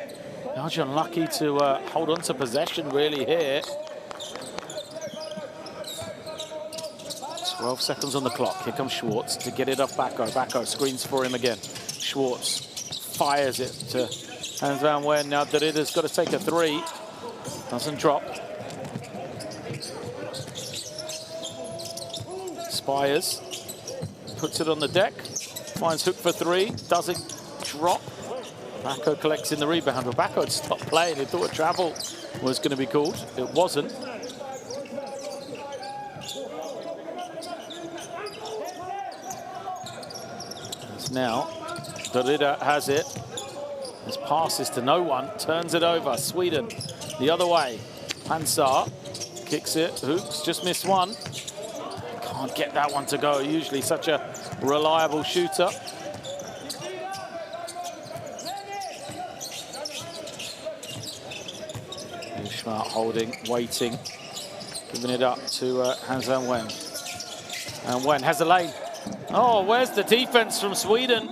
Belgium lucky to hold on to possession really here. 12 seconds on the clock. Here comes Schwartz to get it off Bacco. Bacco screens for him again. Schwartz fires it to Hans Van Wen. Now Derrida's got to take a 3. Doesn't drop. Spires. Puts it on the deck. Finds hook for 3. Doesn't drop. Bacco collects in the rebound. But Bacco had stopped playing. He thought a travel was going to be called. It wasn't. Now, Derrida has it. His passes to no one, turns it over. Sweden the other way. Ansar kicks it. Hooks just missed one. Can't get that one to go. Usually such a reliable shooter. Schmart holding, waiting, giving it up to Hans Van Wen. And Wen has a lane. Oh, where's the defense from Sweden?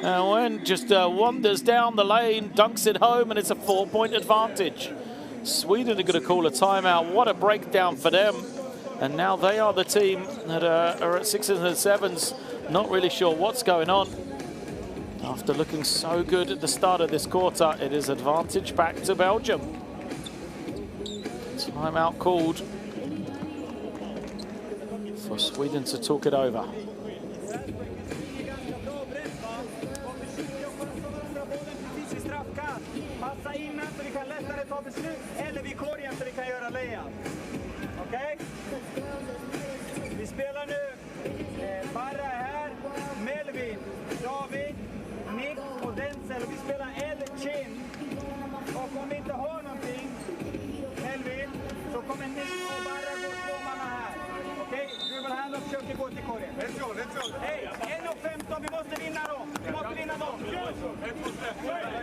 And Wen just wanders down the lane, dunks it home, and it's a 4-point advantage. Sweden are going to call a timeout. What a breakdown for them. And now they are the team that are at 6s and 7s. Not really sure what's going on. After looking so good at the start of this quarter, it is advantage back to Belgium. Timeout called for Sweden to talk it over. Okej? Vi spelar nu Barra här, Melvin, David, Nick och Denzel. Vi spelar L-Chin. Och om vi inte har någonting, Melvin, så kommer Nick och Barra gå 2 manna här. Okej? Dribble hand och försöker gå till korgen. Let's go. Hej, 1:15, vi måste vinna dem. Vi måste vinna dem.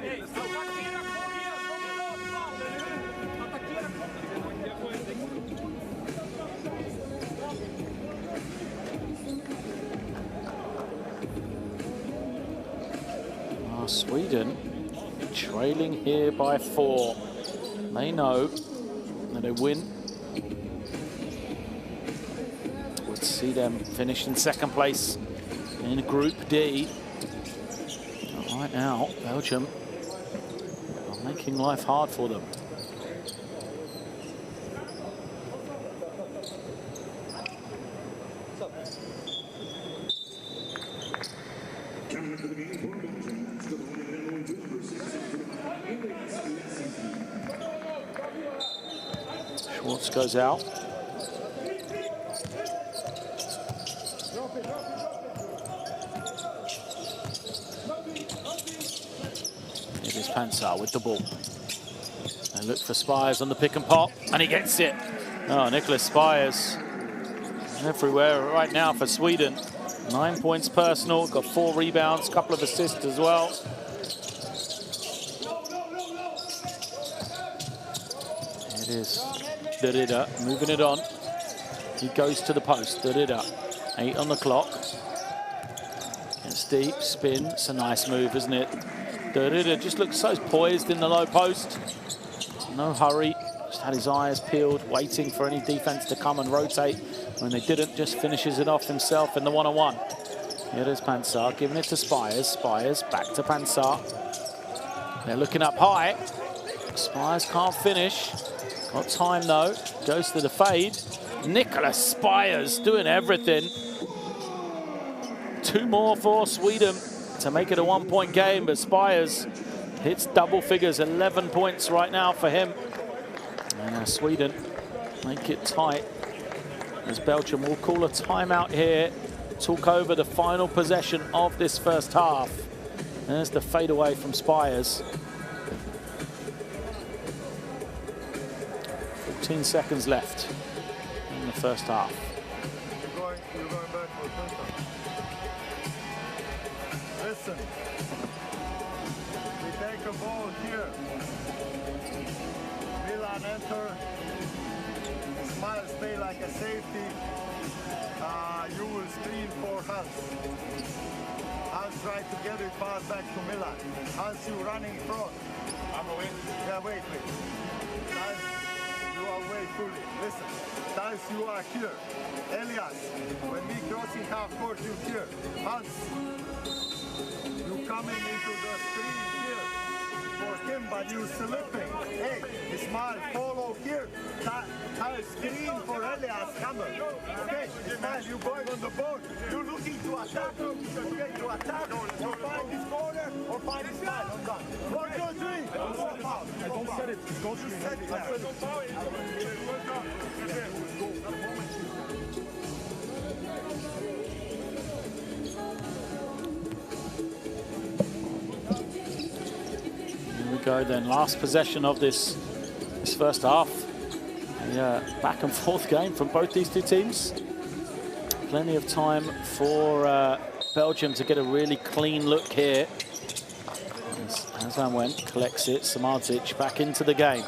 Hej, attackera korgen. Attackera Sweden trailing here by 4. They know that a win would see them finish in 2nd place in Group D. But right now, Belgium are making life hard for them. Coming into the game, Cross goes out. It is Pansar with the ball. They look for Spires on the pick and pop, and he gets it. Oh, Nicholas Spires everywhere right now for Sweden. 9 points personal, got 4 rebounds, couple of assists as well. It is Derrida moving it on. He goes to the post, Derrida. 8 on the clock. It's deep, spin. It's a nice move, isn't it? Derrida just looks so poised in the low post. No hurry, just had his eyes peeled, waiting for any defense to come and rotate. When they didn't, just finishes it off himself in the one-on-one. Here is Pansar, giving it to Spires. Spires back to Pansar. They're looking up high. Spires can't finish. Got time though. Goes to the fade. Nicholas Spires doing everything. 2 more for Sweden to make it a 1-point game, but Spires hits double figures, 11 points right now for him. And Sweden make it tight, as Belgium will call a timeout here, talk over the final possession of this first half. There's the fadeaway from Spires. 14 seconds left in the first half. You're going back for Clinton. Listen. We take a ball here. Milan enter. Smile stay like a safety. You will screen for Hans. Hans try to get it pass back to Milan. Hans, you running front. I'm away. Yeah, wait. Hans, you are way fully. Listen. Hans, you are here. Elias, when we crossing half court, you here. Hans, you coming into the screen here for him, but you slipping. Hey, Ismail, follow here. Screen for Elias, come on. Okay, Ismail, you going on the board. You're looking to attack. Okay, to attack. Or find this corner, or find Ismail. I'm done. 1, 2, 3. I don't set it. Go Here we go then, last possession of this first half. A back and forth game from both these two teams. Plenty of time for Belgium to get a really clean look here. As Van Went collects it, Samardzic back into the game.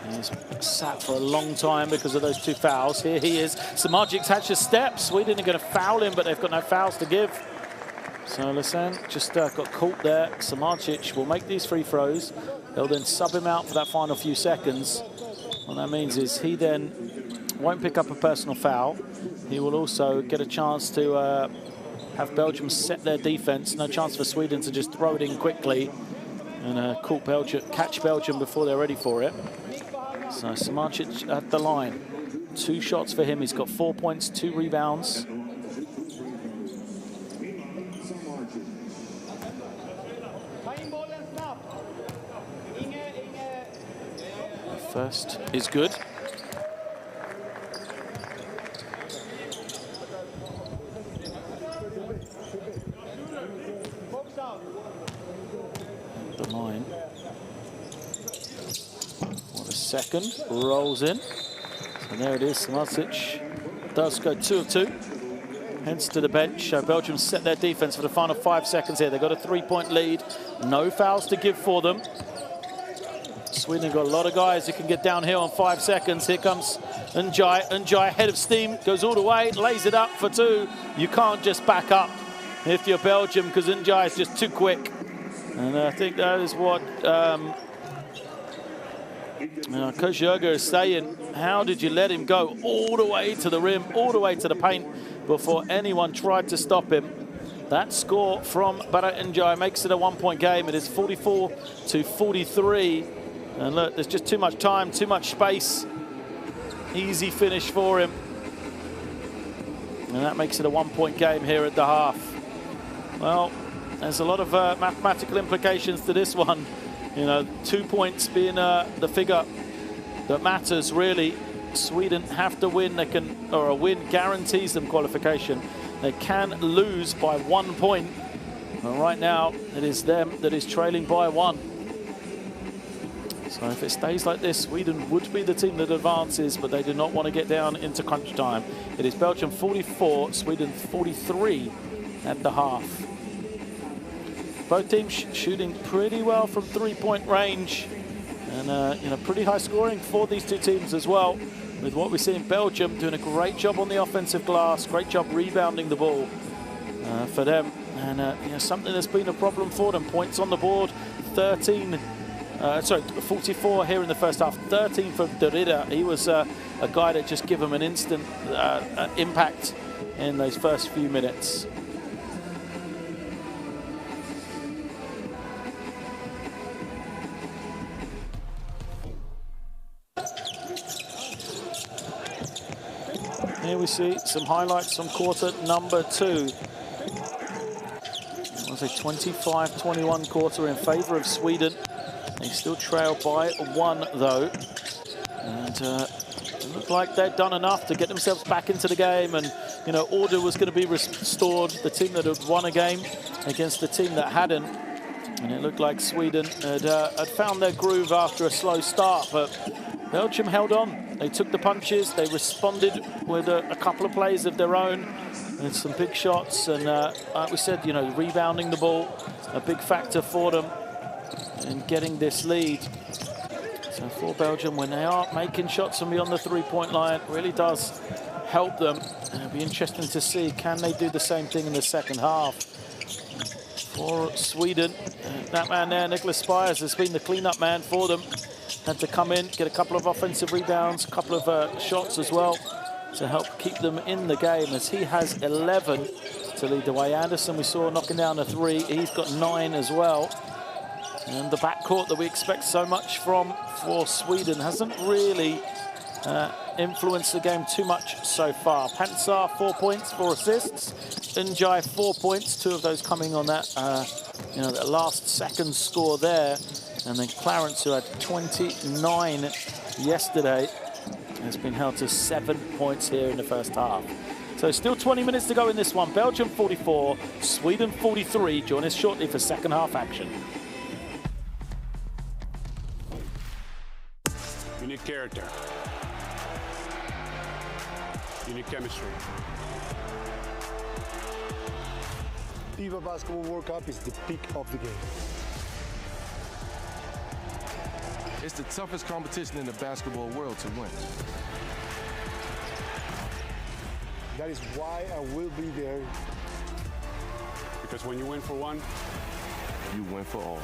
He's sat for a long time because of those 2 fouls. Here he is. Samardzic's had to step. Sweden are going to foul him, but they've got no fouls to give. So Lisanne just got caught there. Samardzic will make these free throws. They'll then sub him out for that final few seconds. What that means is he then won't pick up a personal foul. He will also get a chance to have Belgium set their defense. No chance for Sweden to just throw it in quickly and catch Belgium before they're ready for it. So Samardzic at the line. 2 shots for him. He's got 4 points, 2 rebounds. First is good. The line. What a second. Rolls in. So there it is. Samardzic does go 2 of 2. Hence to the bench. Belgium set their defense for the final 5 seconds here. They've got a 3-point lead. No fouls to give for them. Sweden got a lot of guys who can get downhill in 5 seconds. Here comes Njai. Njai head of steam, goes all the way, lays it up for 2. You can't just back up if you're Belgium because Njai is just too quick. And I think that is what Coach Jurger is saying. How did you let him go all the way to the rim, all the way to the paint before anyone tried to stop him? That score from Barat Njai makes it a 1-point game. It is 44-43. And look, there's just too much time, too much space. Easy finish for him. And that makes it a 1-point game here at the half. Well, there's a lot of mathematical implications to this one. You know, 2 points being the figure that matters, really. Sweden have to win. They can, or a win guarantees them qualification. They can lose by 1 point. And right now, it is them that is trailing by 1. So if it stays like this, Sweden would be the team that advances, but they do not want to get down into crunch time. It is Belgium 44, Sweden 43 at the half. Both teams shooting pretty well from 3-point range, and pretty high scoring for these two teams as well. With what we see in Belgium doing a great job on the offensive glass, great job rebounding the ball for them, and something that's been a problem for them. Points on the board, 44 here in the first half, 13 for Derrida. He was a guy that just gave them an instant impact in those first few minutes. Here we see some highlights from quarter number 2. It was a 25-21 quarter in favor of Sweden. They still trail by 1 though. And it looked like they'd done enough to get themselves back into the game, and order was going to be restored. The team that had won a game against the team that hadn't. And it looked like Sweden had found their groove after a slow start, but Belgium held on. They took the punches, they responded with a couple of plays of their own, and some big shots, and like we said, rebounding the ball, a big factor for them in getting this lead. So for Belgium, when they are making shots from beyond the 3-point line, it really does help them. And it'll be interesting to see, can they do the same thing in the second half? For Sweden, that man there, Nicholas Spires, has been the clean-up man for them. Had to come in, get a couple of offensive rebounds, a couple of shots as well to help keep them in the game, as he has 11 to lead the way. Anderson, we saw knocking down a 3. He's got 9 as well. And the backcourt that we expect so much from for Sweden hasn't really influenced the game too much so far. Pansar, 4 points, 4 assists. Njai, 4 points, 2 of those coming on that, that last second score there. And then Clarence, who had 29 yesterday, has been held to 7 points here in the first half. So still 20 minutes to go in this one. Belgium 44, Sweden 43. Join us shortly for second half action. Unique character. Unique chemistry. FIBA Basketball World Cup is the peak of the game. It's the toughest competition in the basketball world to win. That is why I will be there. Because when you win for one, You win for all.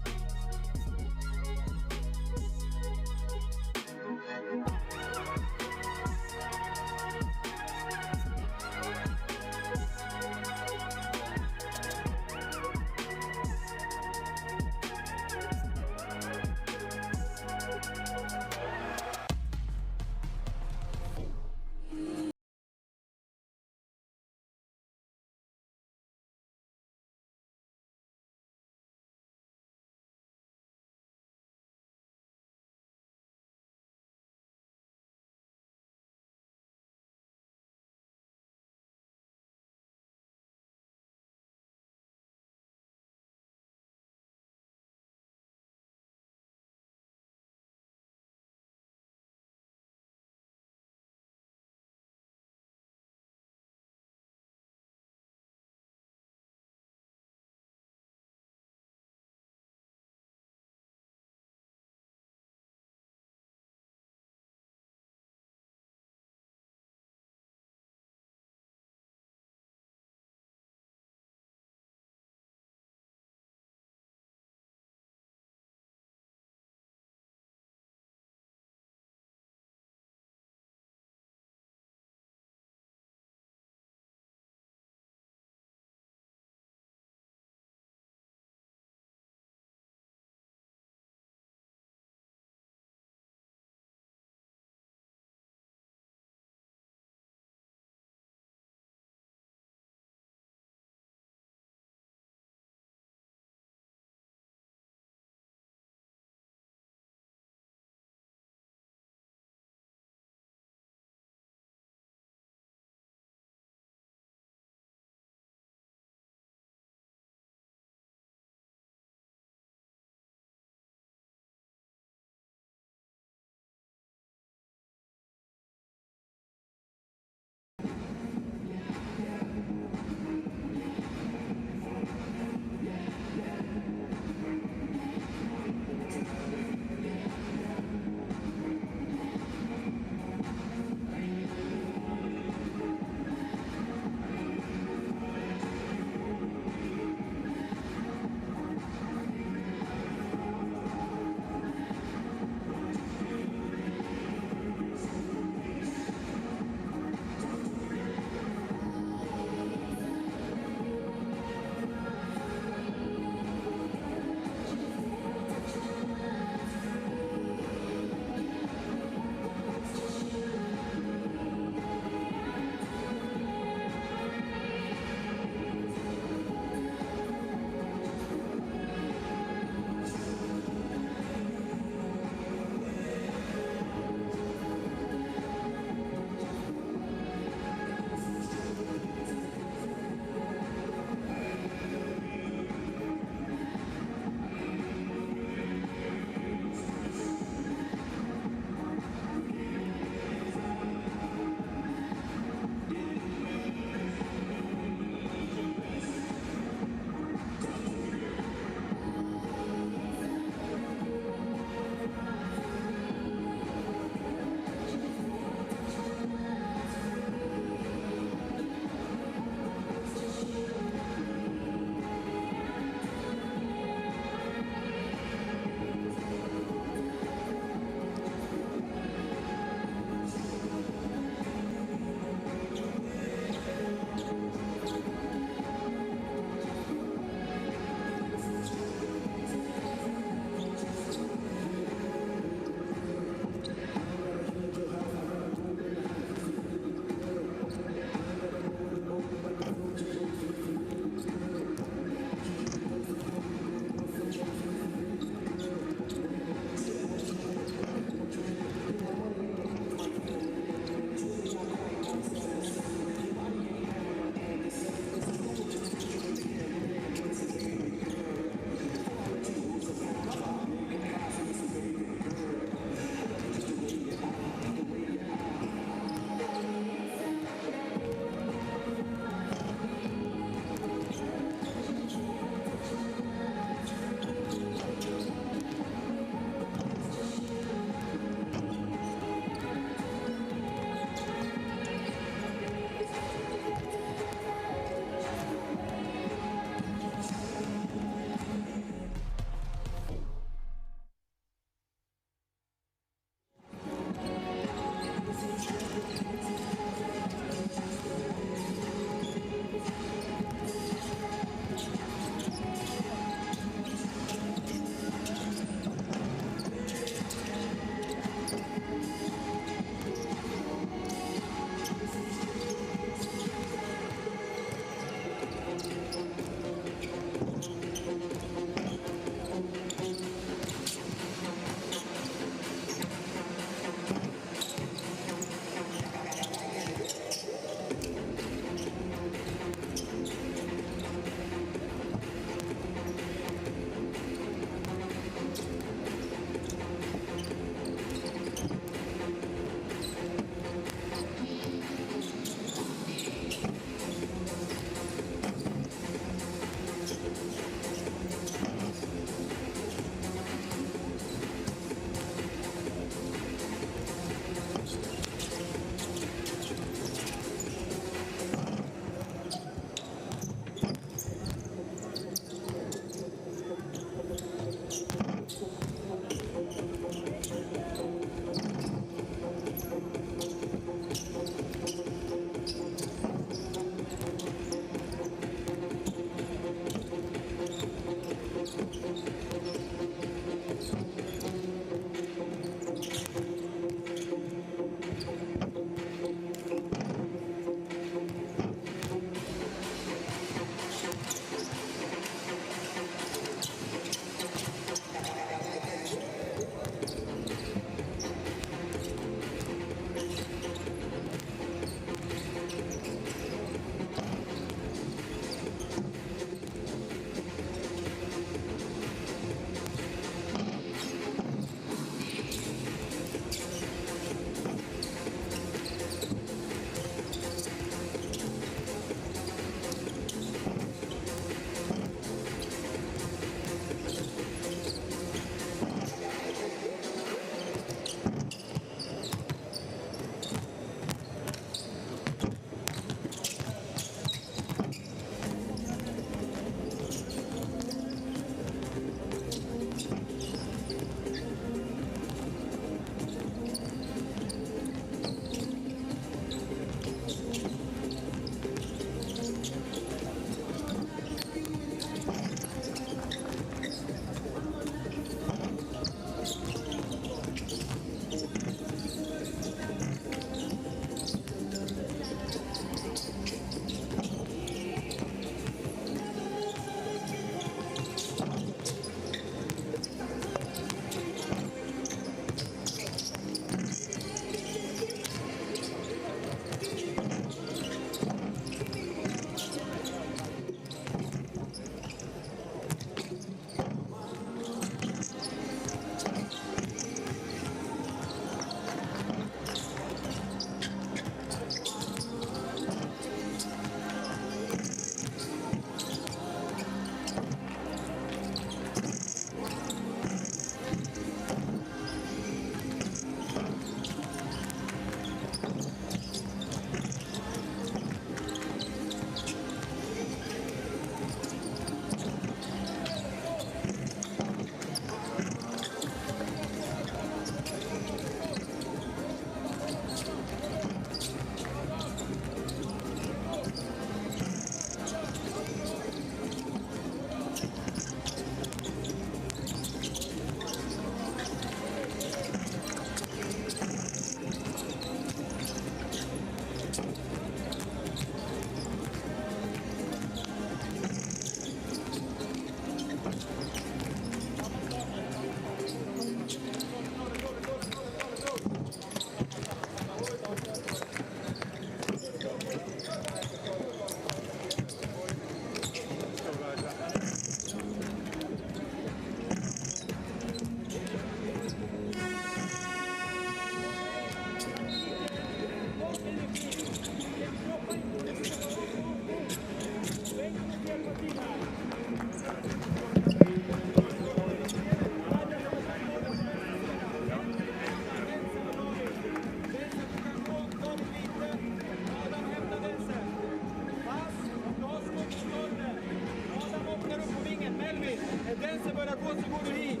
gränsen börjar gå så går du hit.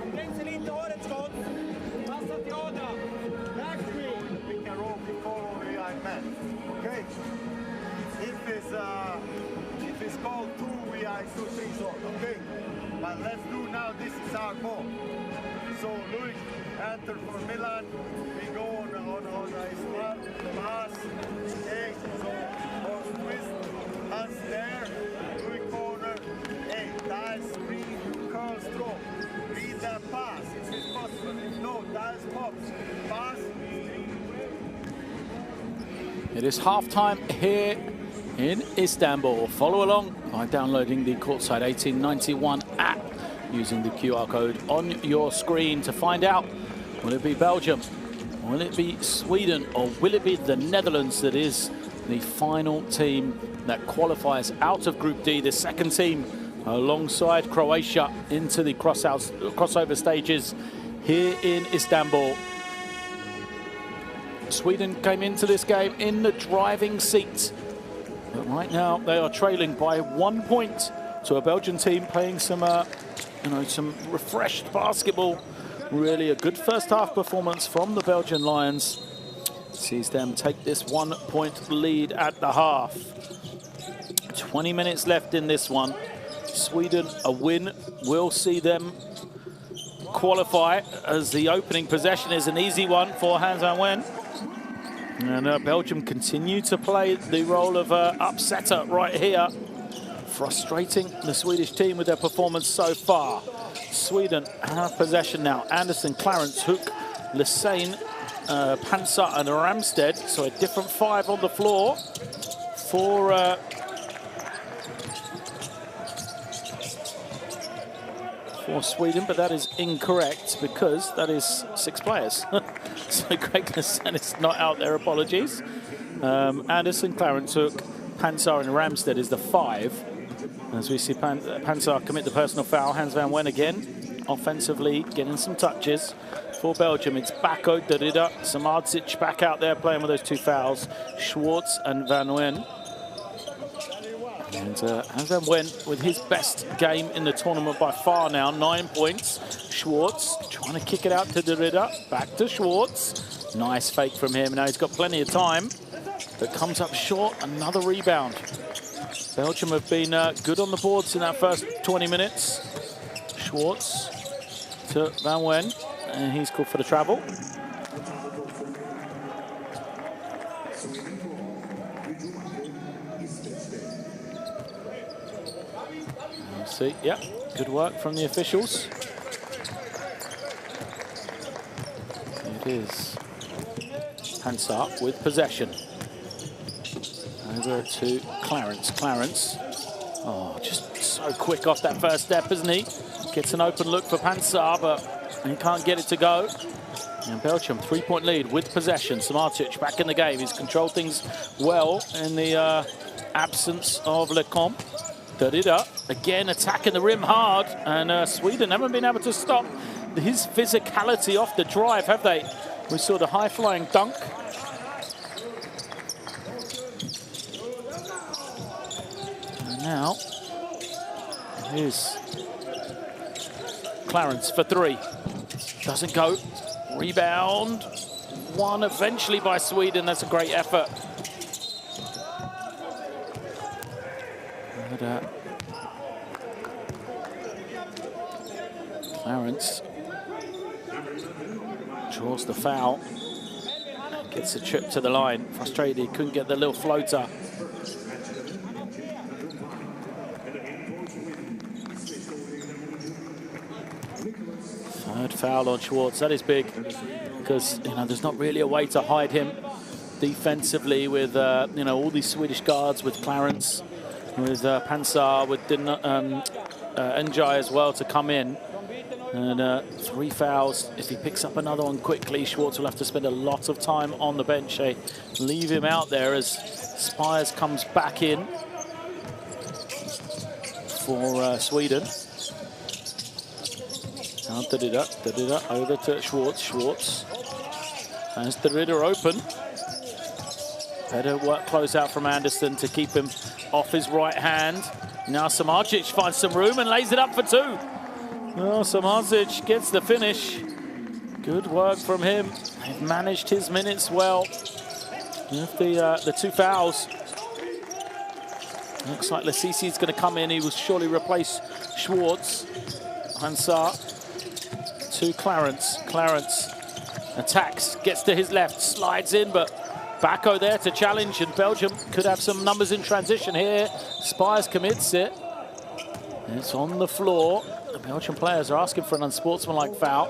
Om gränsen inte har ett skott, passa till Adam. Back screen. We can roll before or behind man. Okay? If it's called 2, we are 2 things on, okay? But let's do now, this is our ball. So Luis, enter for Milan. We go on a smart pass. Okay, so or twist, hands there, Luis corner. Hey, dial screen, curl stroke. Read that pass, if it's possible. If no, dial pops. Pass. It is half-time here in Istanbul. Follow along by downloading the Courtside 1891 app using the QR code on your screen to find out, will it be Belgium, will it be Sweden, or will it be the Netherlands that is the final team that qualifies out of Group D, the second team alongside Croatia into the crossover stages here in Istanbul. Sweden came into this game in the driving seat, but right now they are trailing by 1 point to a Belgian team playing some some refreshed basketball. Really a good first half performance from the Belgian Lions. Sees them take this 1 point lead at the half. 20 minutes left in this one. Sweden, a win will see them qualify, as the opening possession is an easy one for Hans van Wen. And Belgium continue to play the role of upsetter right here, frustrating the Swedish team with their performance so far. Sweden have possession now. Anderson, Clarence, Hook, Lesane, Panzer and Ramstead. So a different 5 on the floor for Sweden, but that is incorrect because that is 6 players. So Greg Lesane is not out there, apologies. Anderson, Clarence, Hook, Panzer and Ramstead is the 5. As we see Panzer commit the personal foul. Hans van Wen again, offensively getting some touches for Belgium. It's Bako, Derrida, Samardzic back out there playing with those 2 fouls. Schwartz and Van Wen. And Hans van Wen with his best game in the tournament by far now, 9 points. Schwartz trying to kick it out to Derrida, back to Schwartz. Nice fake from him. Now he's got plenty of time, but comes up short. Another rebound. Belgium have been good on the boards in that first 20 minutes. Schwartz to Van Wen, and he's called for the travel. See, yeah, good work from the officials. It is Panzer with possession. Over to Clarence. Clarence, oh, just so quick off that first step, isn't he? Gets an open look for Panzer, but he can't get it to go. And Belgium, 3-point lead with possession. Samardzic back in the game. He's controlled things well in the absence of Lecomte. Derrida again attacking the rim hard, and Sweden haven't been able to stop his physicality off the drive, have they? We saw the high-flying dunk. And now here's Clarence for 3. Doesn't go. Rebound. 1 eventually by Sweden. That's a great effort. And, Clarence draws the foul. Gets a trip to the line. Frustrated he couldn't get the little floater. Third foul on Schwartz. That is big because there's not really a way to hide him defensively with all these Swedish guards, with Clarence, with Panzer, with Njai as well to come in. And 3 fouls. If he picks up another one quickly, Schwartz will have to spend a lot of time on the bench. They leave him out there as Spires comes back in for Sweden. Now Derrida over to Schwartz. Has Derrida open. Better work close out from Anderson to keep him off his right hand. Now Samardzic finds some room and lays it up for two. Well, Samardzic gets the finish. Good work from him. They've managed his minutes well. With the two fouls. Looks like Lasisi is going to come in. He will surely replace Schwartz. Hansar to Clarence. Clarence attacks, gets to his left, slides in, but Bacco there to challenge, and Belgium could have some numbers in transition here. Spires commits it. It's on the floor. The Belgian players are asking for an unsportsmanlike foul.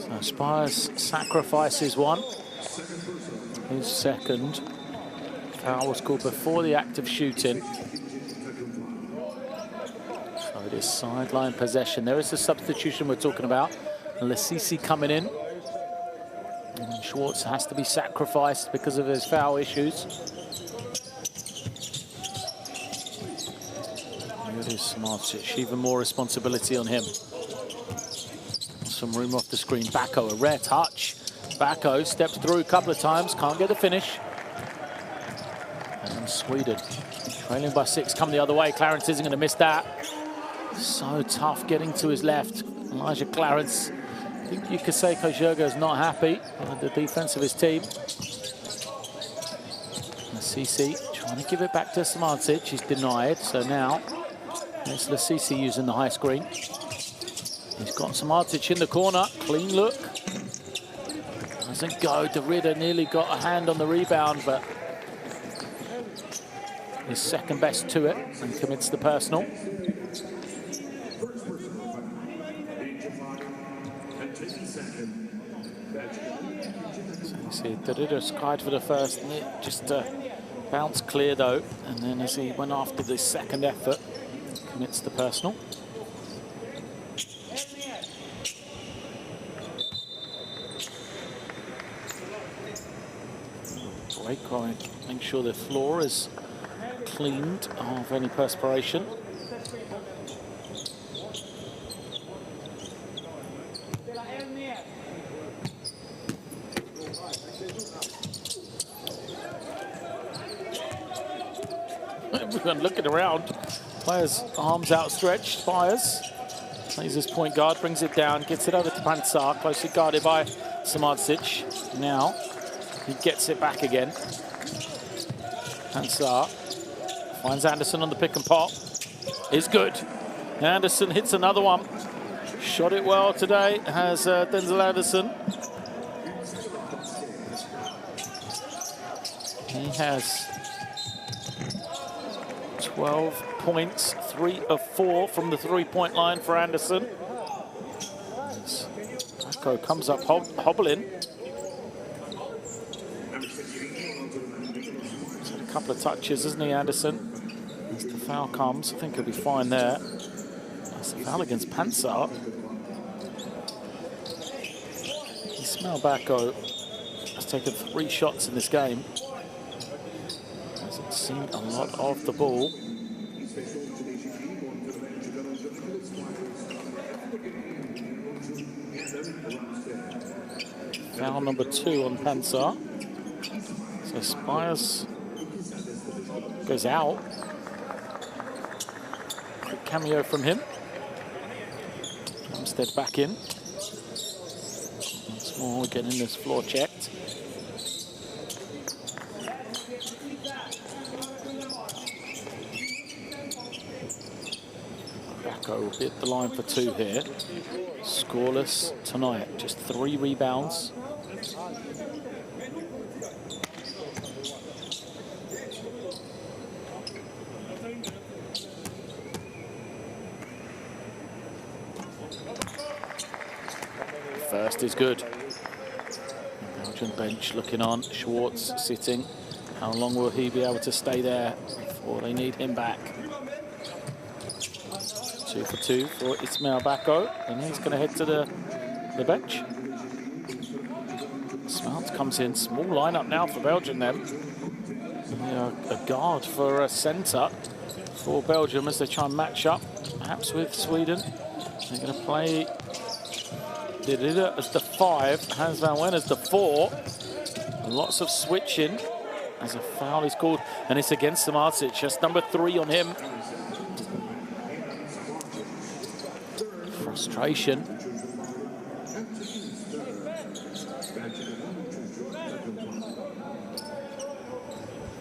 So Spires sacrifices one. His second. Foul was called before the act of shooting. So it is sideline possession. There is the substitution we're talking about. Lasisi coming in. And Schwartz has to be sacrificed because of his foul issues. Here it is, Samardzic. Even more responsibility on him. Some room off the screen. Bacco, a rare touch. Bacco steps through a couple of times, can't get the finish. And Sweden trailing by 6, come the other way. Clarence isn't going to miss that. So tough getting to his left. Elijah Clarence. I think Yukaseko Jurga is not happy with the defense of his team. Lasisi trying to give it back to Samardzic. He's denied. So now it's Lasisi using the high screen. He's got Samardzic in the corner. Clean look. Doesn't go. Derrida nearly got a hand on the rebound, but is second best to it and commits the personal. So you see Derrida skied for the first, just bounced clear though, and then as he went after the second effort, commits the personal. Break going, make sure the floor is cleaned of any perspiration. Everyone looking around. Players arms outstretched. Fires. Plays his point guard, brings it down, gets it over to Pansar, closely guarded by Samardzic. Now he gets it back again. Pansar finds Anderson on the pick and pop. Is good. Anderson hits another one. Shot it well today, has Denzel Anderson. He has 12 points, 3 of 4 from the three-point line for Anderson. Bacco comes up hobbling. He's had a couple of touches, isn't he, Anderson? As the foul comes, I think he'll be fine there. That's a foul against Pansar. Ismail Bacco has taken 3 shots in this game. Hasn't seen a lot of the ball. Foul number 2 on Pansar. So Spires goes out. Quick cameo from him. Instead back in. Once more, getting this floor checked. Bacco will hit the line for 2 here. Scoreless tonight, just 3 rebounds. First is good. The Belgian bench looking on. Schwartz sitting. How long will he be able to stay there before they need him back? 2 for 2 for Ismail Bacco, and he's going to head to the bench. Smart comes in. Small lineup now for Belgium then. A guard for a centre for Belgium as they try and match up, perhaps with Sweden. They're going to play Derrida as the 5, Hans van Wen as the 4. Lots of switching as a foul is called, and it's against Samardzic. Just number 3 on him. Frustration.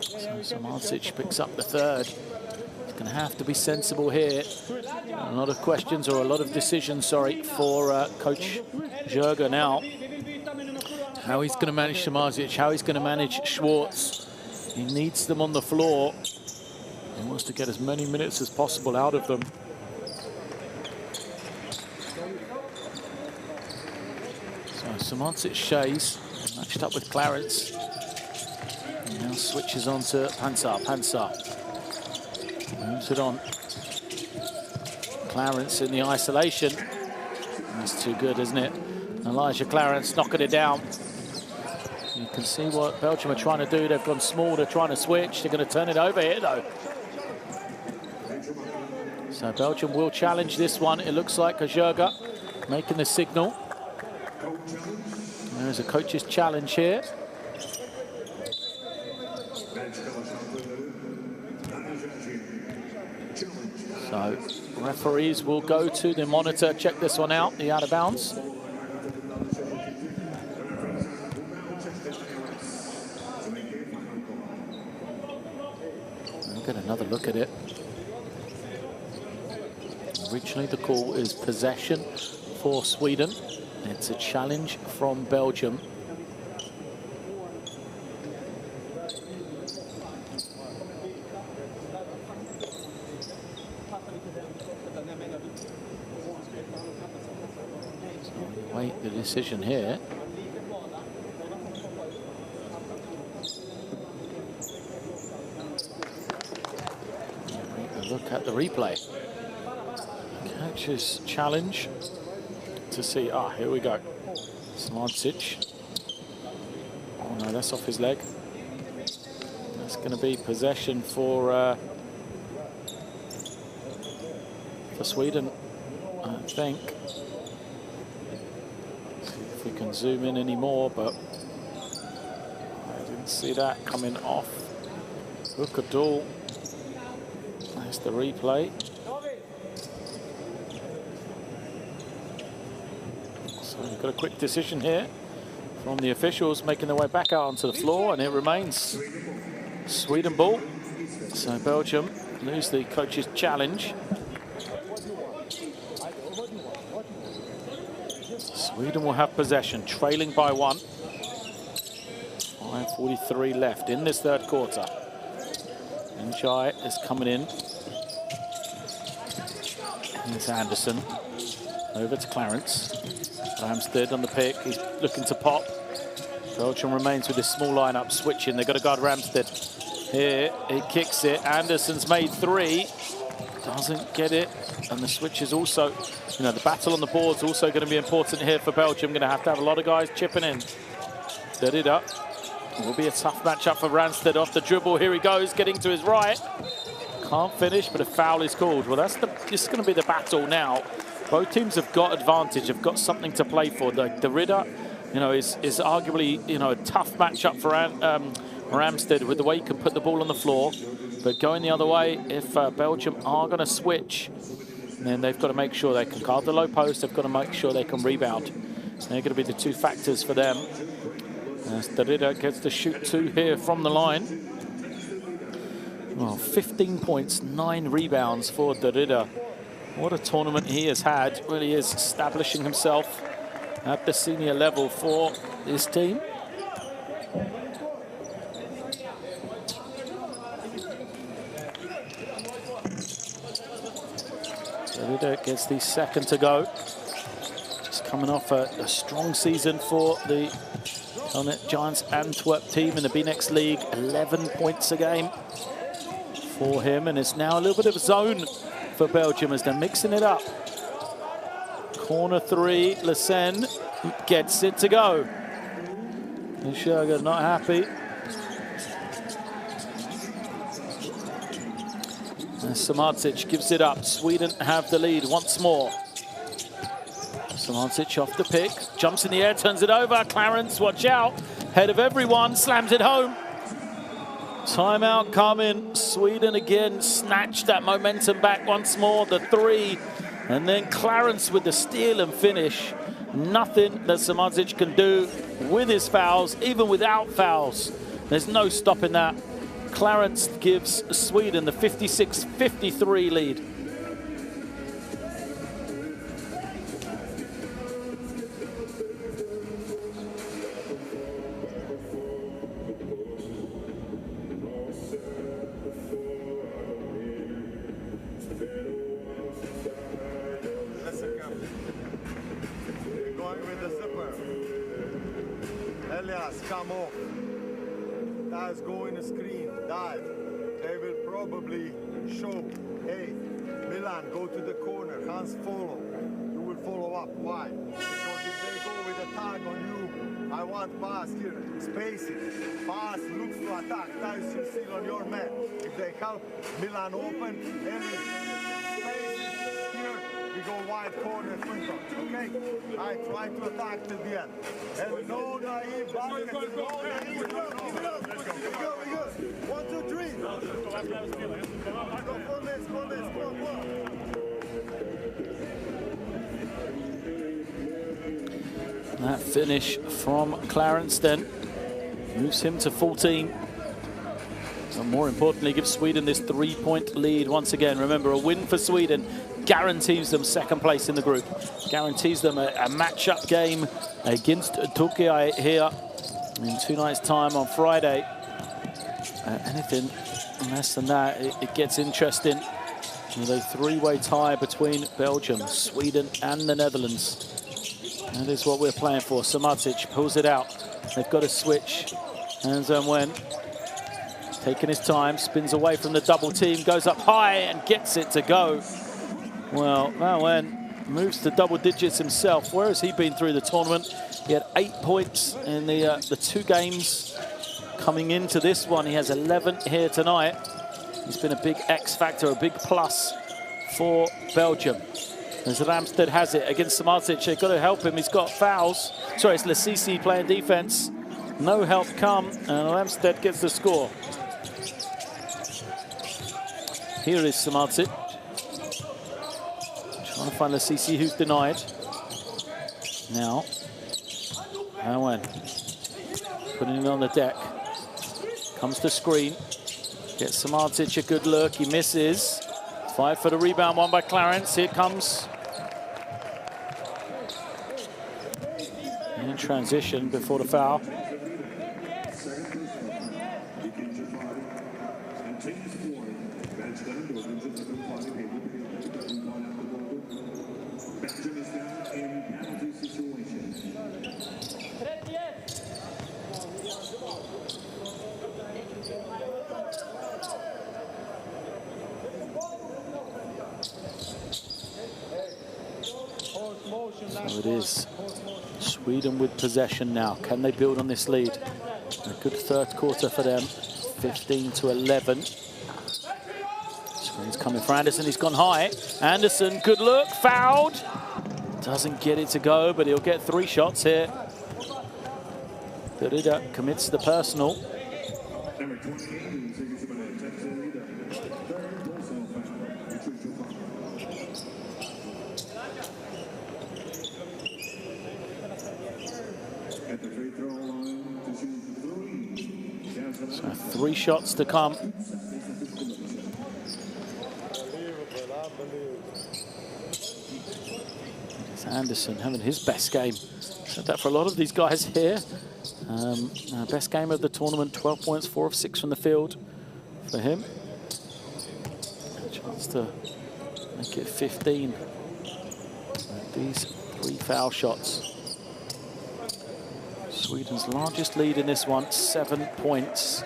So Samardzic picks up the 3rd. He's going to have to be sensible here. A lot of questions, or a lot of decisions, sorry, for Coach Jurga now. How he's going to manage Samardzic, how he's going to manage Schwartz. He needs them on the floor. He wants to get as many minutes as possible out of them. So Samardzic shays, matched up with Clarence. And now switches on to Pansar. Pansar moves it on. Clarence in the isolation. That's too good, isn't it? Elijah Clarence knocking it down. You can see what Belgium are trying to do. They've gone small, they're trying to switch. They're going to turn it over here, though. So Belgium will challenge this one. It looks like Jurga making the signal. There's a coach's challenge here. So referees will go to the monitor, check this one out, the out of bounds. We'll get another look at it. Originally the call is possession for Sweden. It's a challenge from Belgium. So wait the decision here. Look at the replay. Catches challenge to see. Here we go. Samardzic. Oh no, that's off his leg. That's going to be possession for Sweden, I think. See if we can zoom in any more, but I didn't see that coming off. Hookadul. There's the replay. So we've got a quick decision here from the officials, making their way back out onto the floor, and it remains Sweden ball. So Belgium lose the coach's challenge. Sweden will have possession, trailing by 1. 5:43 left in this 3rd quarter. Njai is coming in. Here's Anderson. Over to Clarence. Ramstead on the pick. He's looking to pop. Belgium remains with this small lineup, switching. They've got to guard Ramstead. Here, he kicks it. Anderson's made 3. Doesn't get it. And the switch is also, the battle on the board's also going to be important here for Belgium. Going to have a lot of guys chipping in. Derrida. It will be a tough matchup for Ramstead off the dribble. Here he goes, getting to his right. Can't finish, but a foul is called. Well, this is going to be the battle now. Both teams have got advantage, have got something to play for. Derrida, is arguably, a tough matchup for Ramstead with the way he can put the ball on the floor. But going the other way, if Belgium are going to switch, then they've got to make sure they can guard the low post. They've got to make sure they can rebound. They're going to be the 2 factors for them. As Derrida gets to shoot 2 here from the line. Well, 15 points, 9 rebounds for Derrida. What a tournament he has had. Really is establishing himself at the senior level for his team. Derrida gets the 2nd to go. Just coming off a strong season for the Giants Antwerp team in the B-Next League. 11 points a game for him, and it's now a little bit of a zone for Belgium as they're mixing it up. Corner 3, Lessen gets it to go. Sugar not happy. And Samardzic gives it up. Sweden have the lead once more. Samantic off the pick, jumps in the air, turns it over. Clarence, watch out. Head of everyone, slams it home. Timeout coming. Sweden again snatched that momentum back once more. The three. And then Clarence with the steal and finish. Nothing that Samantic can do with his fouls, even without fouls. There's no stopping that. Clarence gives Sweden the 56-53 lead. Come off. That's going to screen. Dive. They will probably show, hey, Milan, go to the corner. Hans, follow. You will follow up. Why? Because if they go with a tag on you, I want pass here. Space it. Pass looks to attack. Ties your seal on your man. If they help Milan open, Eli, space it. Here, we go wide corner, front, okay? I try to attack till the end. And no naive buckets, no naive. We good. 1, 2, 3. Go 4 minutes, come on. That finish from Clarence then moves him to 14. So more importantly, gives Sweden this 3-point lead once again. Remember, a win for Sweden guarantees them second place in the group. Guarantees them a match-up game against Türkiye here in 2 nights' time on Friday. Anything less than that, it gets interesting. With a 3-way tie between Belgium, Sweden and the Netherlands. That is what we're playing for. Samantic pulls it out. They've got to switch. And Wen taking his time, spins away from the double team, goes up high and gets it to go. Well, Wen moves to double digits himself. Where has he been through the tournament? He had 8 points in the 2 games coming into this one. He has 11 here tonight. He's been a big X factor, a big plus for Belgium. As Ramstedt has it against Samantic, they've got to help him. He's got fouls. Sorry, it's Lasisi playing defense. No help come, and Ramstedt gets the score. Here is Samantic. Trying to find Lasisi, who's denied. Now, Owen putting it on the deck. Comes to screen. Gets Samantic a good look. He misses. Fight for the rebound, one by Clarence. Here comes. In transition before the foul. So it is Sweden with possession now. Can they build on this lead? A good third quarter for them, 15-11. Screen's coming for Anderson, he's gone high. Anderson, good look, fouled. Doesn't get it to go, but he'll get 3 shots here. Derrida commits the personal. So 3 shots to come. It's Anderson having his best game. Said that for a lot of these guys here. Best game of the tournament, 12 points, 4 of 6 from the field for him. A chance to make it 15 with these 3 foul shots. Sweden's largest lead in this one, 7 points.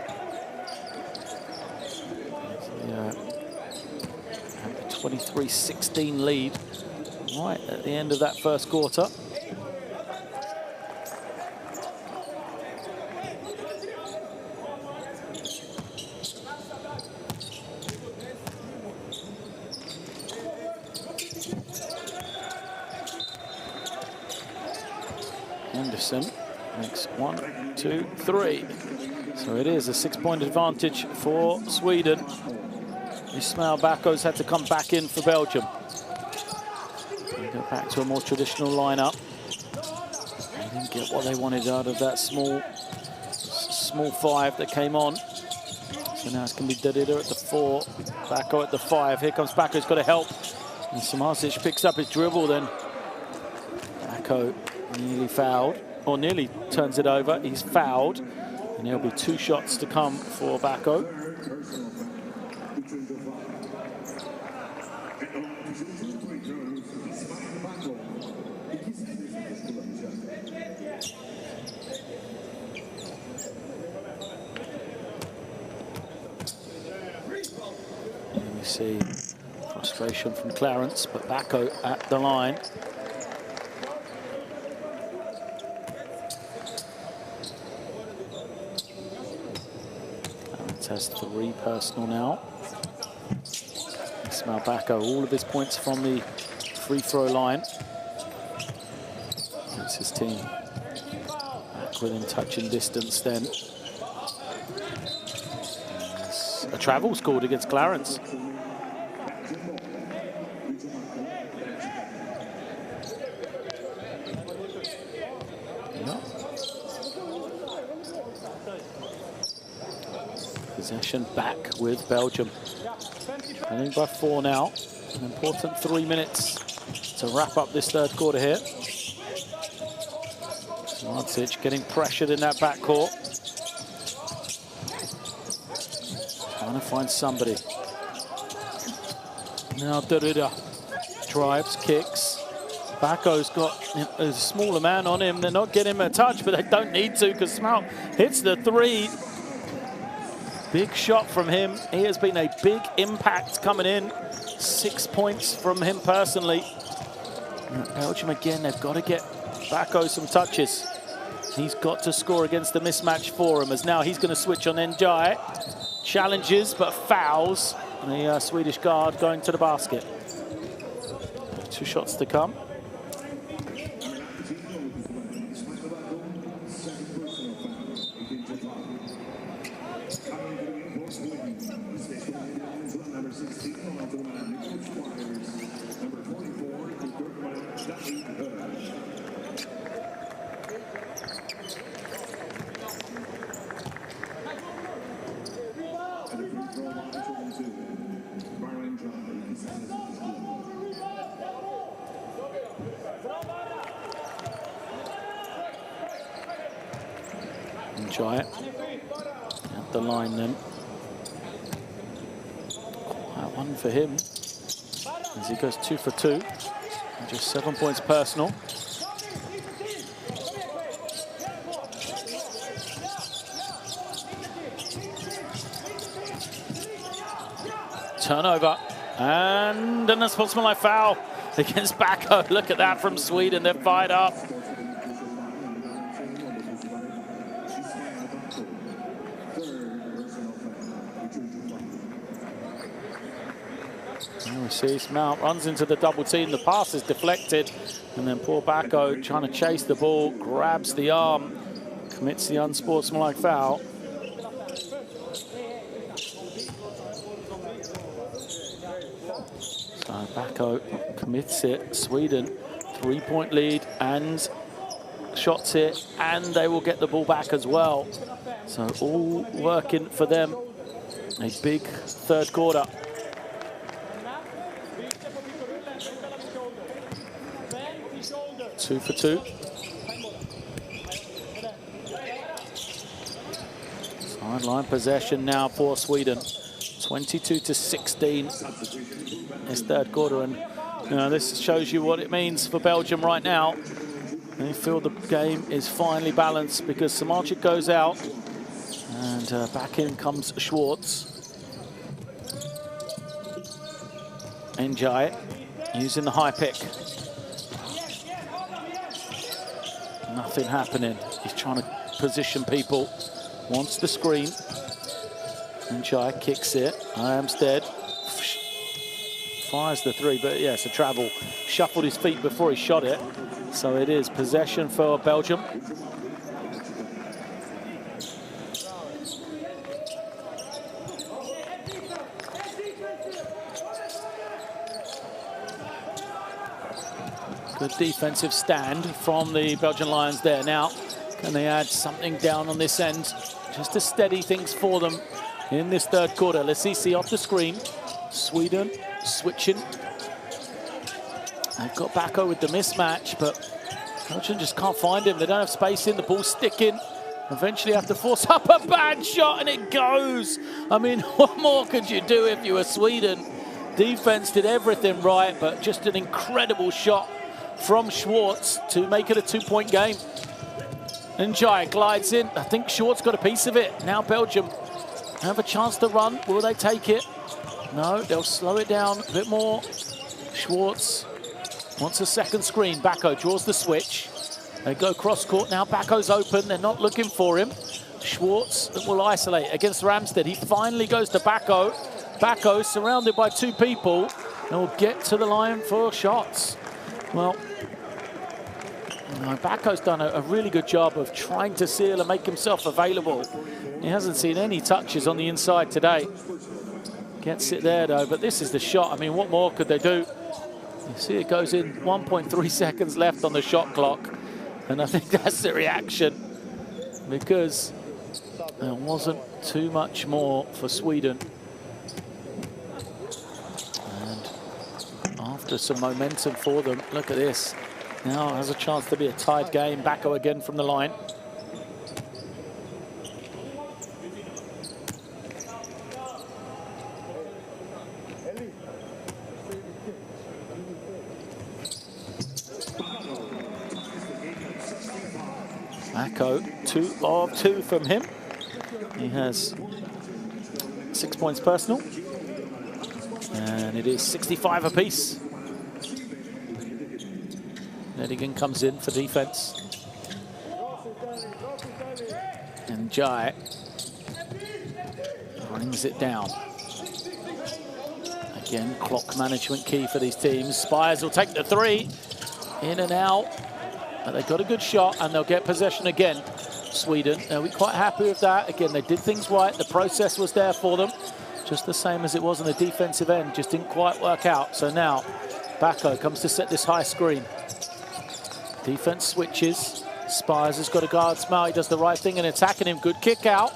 A 23-16 lead right at the end of that first quarter. Anderson makes 1, 2, 3. So it is a 6-point advantage for Sweden. Ismail Bakko's had to come back in for Belgium. They go back to a more traditional lineup. They didn't get what they wanted out of that small 5 that came on. So now it's going to be Derrida at the 4, Bakko at the 5. Here comes Bakko, he's got to help. And Samasic picks up his dribble, then Bakko nearly fouled, or nearly turns it over. He's fouled, and there'll be 2 shots to come for Bakko. See frustration from Clarence, but Bakko at the line. Clarence has 3 personal now. Ismail Bakko, all of his points from the free throw line. That's his team back within touching distance then. A travel scored against Clarence. Possession back with Belgium. I think by 4 now. An important 3 minutes to wrap up this third quarter here. Samasic getting pressured in that backcourt. Trying to find somebody. Now Derrida drives, kicks. Bakko's got a smaller man on him. They're not getting him a touch, but they don't need to because Smout hits the 3. Big shot from him. He has been a big impact coming in. 6 points from him personally. Belgium again, they've got to get Bakko some touches. He's got to score against the mismatch for him, as now he's going to switch on Njai. Challenges, but fouls. And the Swedish guard going to the basket. 2 shots to come. Try it at the line then. Quiet one for him as he goes 2 for 2 and just 7 points personal. Turnover and an unsportsmanlike foul against Bakko. Look at that from Sweden, they're fired up. Mount runs into the double team, the pass is deflected, and then poor Bakko trying to chase the ball, grabs the arm, commits the unsportsmanlike foul. So Bakko commits it. Sweden 3-point lead and shots it, and they will get the ball back as well. So all working for them. A big third quarter. Two for 2. Sideline possession now for Sweden. 22-16 this third quarter, and you know, this shows you what it means for Belgium right now. They feel the game is finally balanced because Samasic goes out, and back in comes Schwartz. Njai using the high pick. Nothing happening. He's trying to position people. Wants the screen. Njai kicks it. Armstead fires the 3, but yeah, it's a travel. Shuffled his feet before he shot it. So it is possession for Belgium. Good defensive stand from the Belgian Lions there. Now, can they add something down on this end just to steady things for them in this third quarter? Lasisi off the screen. Sweden switching. They've got Bacco with the mismatch, but Belgium just can't find him. They don't have space in, the ball sticking. Eventually have to force up a bad shot, and it goes. I mean, what more could you do if you were Sweden? Defense did everything right, but just an incredible shot from Schwartz to make it a 2-point game. And Jai glides in. I think Schwartz got a piece of it. Now Belgium have a chance to run. Will they take it? No, they'll slow it down a bit more. Schwartz wants a second screen. Bacco draws the switch. They go cross court. Now Bacco's open. They're not looking for him. Schwartz will isolate against Ramstead. He finally goes to Bacco. Bacco surrounded by two people and will get to the line for shots. Well, Bacco's done a really good job of trying to seal and make himself available. He hasn't seen any touches on the inside today. Gets it there though, but this is the shot. I mean, what more could they do? You see it goes in, 1.3 seconds left on the shot clock. And I think that's the reaction, because there wasn't too much more for Sweden. And after some momentum for them, look at this. Now has a chance to be a tied game. Bacco again from the line. Bacco, 2 of 2 from him. He has 6 points personal. And it is 65 apiece. Nedigan comes in for defense. And Jai brings it down. Again, clock management key for these teams. Spires will take the 3. In and out. But they got a good shot and they'll get possession again. Sweden, they'll be quite happy with that. Again, they did things right. The process was there for them. Just the same as it was on the defensive end. Just didn't quite work out. So now, Bacco comes to set this high screen. Defense switches. Spires has got a guard smile. He does the right thing and attacking him. Good kick out.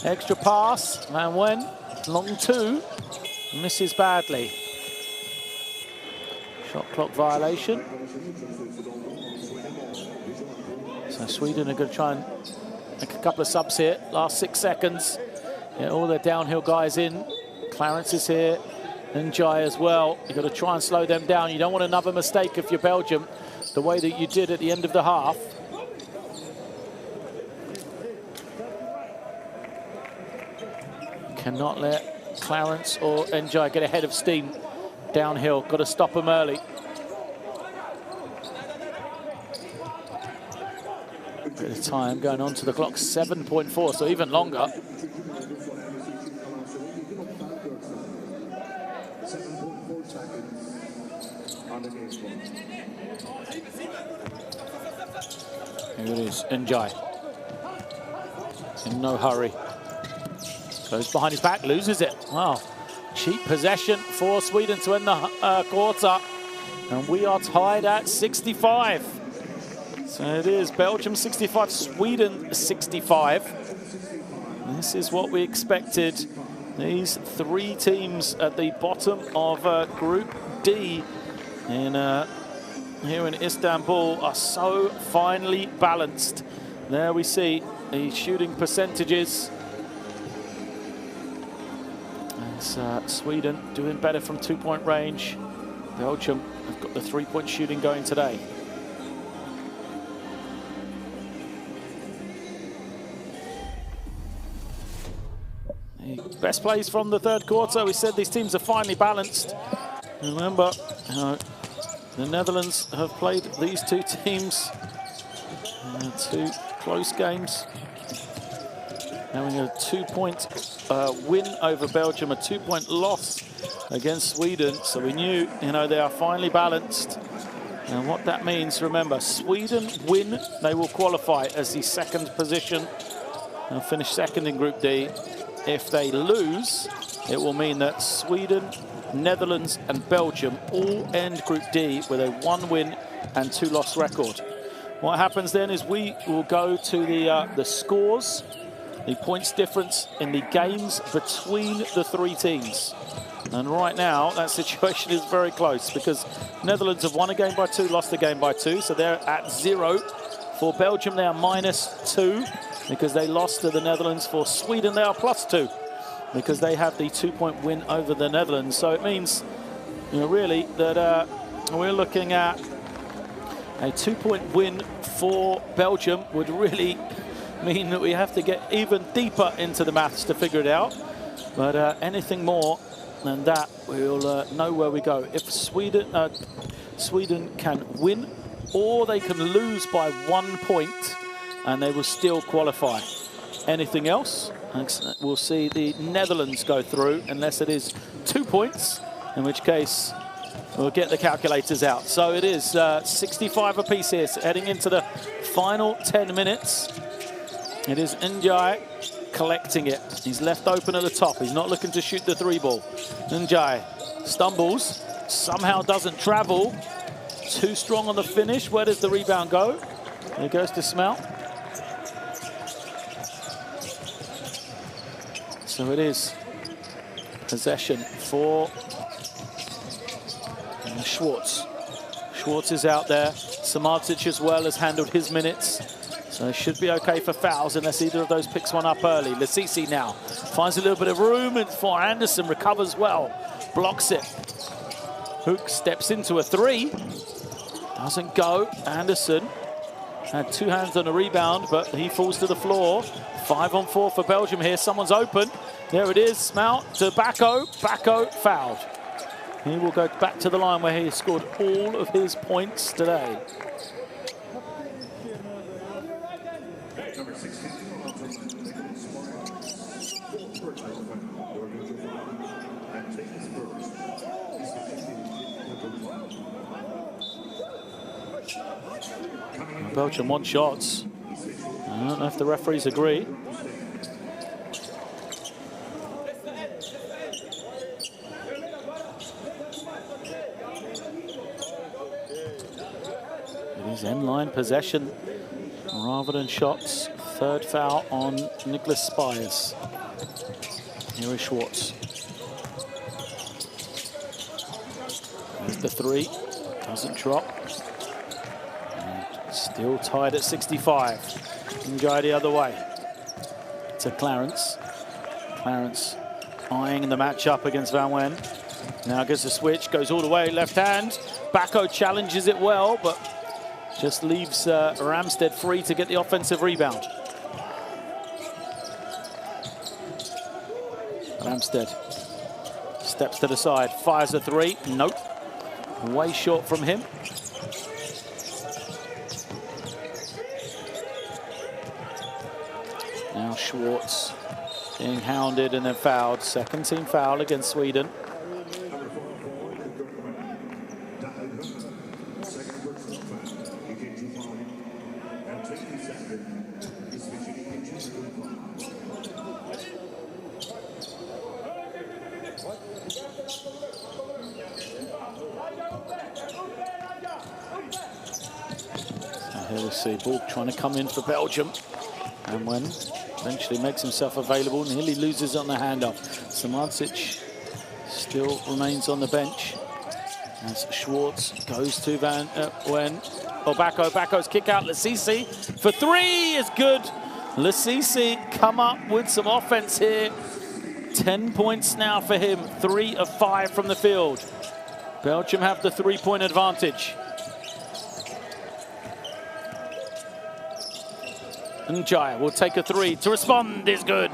Extra pass. And when long 2, misses badly. Shot clock violation. So Sweden are going to try and make a couple of subs here. Last 6 seconds. Get all their downhill guys in. Clarence is here. And Jai as well. You've got to try and slow them down. You don't want another mistake if you're Belgium, the way that you did at the end of the half. Cannot let Clarence or Njai get ahead of steam downhill. Got to stop them early. Bit of time going on to the clock, 7.4, so even longer. Here it is, Njai. In no hurry. Goes behind his back, loses it. Wow, cheap possession for Sweden to end the quarter. And we are tied at 65. So it is Belgium 65, Sweden 65. This is what we expected. These 3 teams at the bottom of Group D here in Istanbul are so finely balanced. There we see the shooting percentages. It's Sweden doing better from 2-point range. Belgium have got the 3-point shooting going today. Best plays from the third quarter. We said these teams are finely balanced. Remember, the Netherlands have played these 2 teams. 2 close games. Having a 2-point win over Belgium, a 2-point loss against Sweden. So we knew, they are finely balanced. And what that means, remember, Sweden win, they will qualify as the second position and finish second in Group D. If they lose, it will mean that Sweden, Netherlands and Belgium all end Group D with a 1-win and 2-loss record. What happens then is we will go to the scores, the points difference in the games between the three teams. And right now, that situation is very close because Netherlands have won a game by 2, lost a game by 2, so they're at 0. For Belgium, they are -2 because they lost to the Netherlands. For Sweden, they are +2 because they have the 2-point win over the Netherlands. So it means, you know, really that we're looking at a 2-point win for Belgium would really mean that we have to get even deeper into the maths to figure it out. But anything more than that, we'll know where we go. If Sweden can win, or they can lose by 1 point, and they will still qualify. Anything else, we'll see the Netherlands go through, unless it is 2 points, in which case we'll get the calculators out. So it is 65 apiece here, so heading into the final 10 minutes. It is Njai collecting it. He's left open at the top. He's not looking to shoot the 3 ball. Njai stumbles, somehow doesn't travel. Too strong on the finish. Where does the rebound go? There goes to Smelt. So it is possession for Schwartz. Schwartz is out there. Samardzic as well has handled his minutes. So it should be okay for fouls unless either of those picks one up early. Lasisi now finds a little bit of room for Anderson, recovers well, blocks it. Hook steps into a 3. Doesn't go. Anderson had 2 hands on a rebound, but he falls to the floor. 5 on 4 for Belgium here. Someone's open. There it is. Smelt to Bacco. Bacco fouled. He will go back to the line where he has scored all of his points today. Belgium want shots. I don't know if the referees agree. It is end-line possession rather than shots. 3rd foul on Nicholas Spires. Here is Schwartz. There's the 3. Doesn't drop. Still tied at 65. Njai the other way. To Clarence. Clarence eyeing the matchup against Van Wen. Now gets a switch, goes all the way, left hand. Bacco challenges it well, but just leaves Ramstead free to get the offensive rebound. Ramstead steps to the side, fires a 3. Nope. Way short from him. Now Schwartz being hounded and then fouled. 2nd team foul against Sweden. So here we see ball trying to come in for Belgium. And when eventually makes himself available, nearly loses on the handoff. Samardzic still remains on the bench as Schwartz goes to Van Wen. Oh, Bacco's kick out. Lasisi for 3 is good. Lasisi come up with some offense here. 10 points now for him. 3 of 5 from the field. Belgium have the 3-point advantage. Njai will take a 3 to respond is good.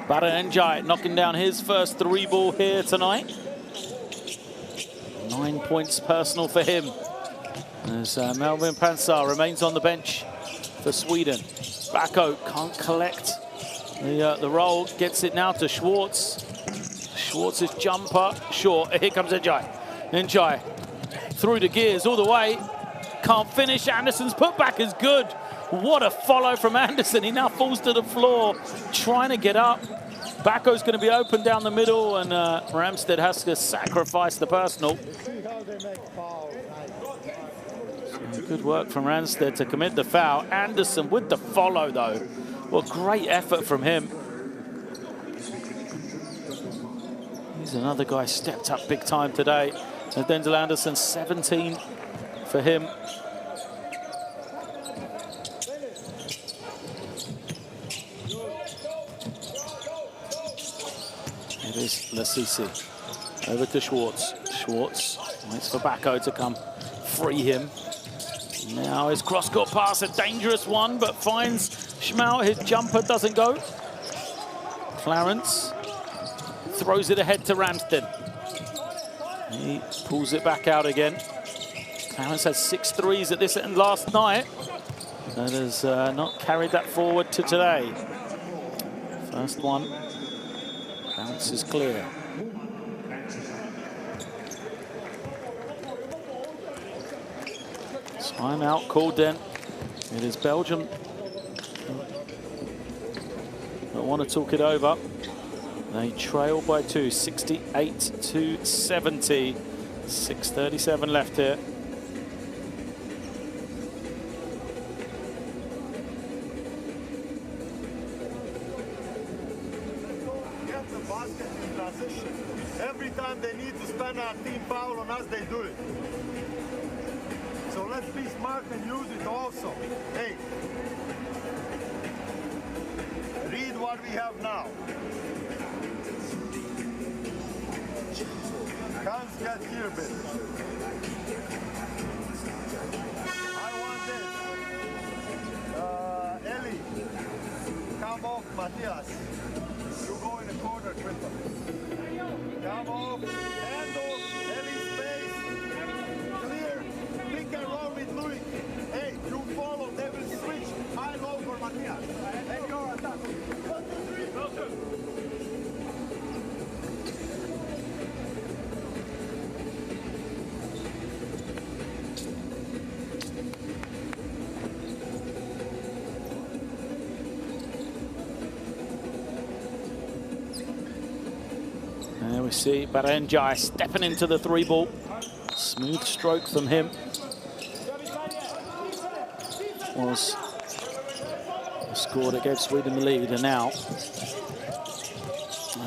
Bara Njai knocking down his first 3 ball here tonight. 9 points personal for him. As Melvin Pansar remains on the bench for Sweden. Bacco can't collect the roll, gets it now to Schwartz. Schwartz's jumper short. Here comes Njai. Njai through the gears all the way. Can't finish. Anderson's putback is good. What a follow from Anderson. He now falls to the floor, trying to get up. Bacco's going to be open down the middle, and Ramstead has to sacrifice the personal. So good work from Ramstead to commit the foul. Anderson with the follow, though. What great effort from him. He's another guy stepped up big time today. And Denzel Anderson, 17 for him. It is Lasisi. Over to Schwartz. Schwartz waits for Bacco to come free him. Now his cross-court pass, a dangerous one, but finds Schmau. His jumper doesn't go. Clarence throws it ahead to Ramstead. He pulls it back out again. Clarence had 6 threes at this end last night. That has not carried that forward to today. First one. Clarence is clear. Timeout called then. It is Belgium that want to talk it over. They trail by 2, 68-70. 6:37 left here. Get the basket in transition. Every time they need to spend our team foul on us, they do it. So let's be smart and use it also. Hey, read what we have now. Can't get here, bit. I want this. Ellie, come off, Matthias. You go in the corner, quicker. Come off, hand off, Ellie space. Clear, pick and roll with Louis. Hey, you follow, they will switch. High low for Matthias. And go attack. 1, 2, 3, go to. There we see Barenjai stepping into the 3-ball. Smooth stroke from him. Was scored that gave Sweden the lead, and now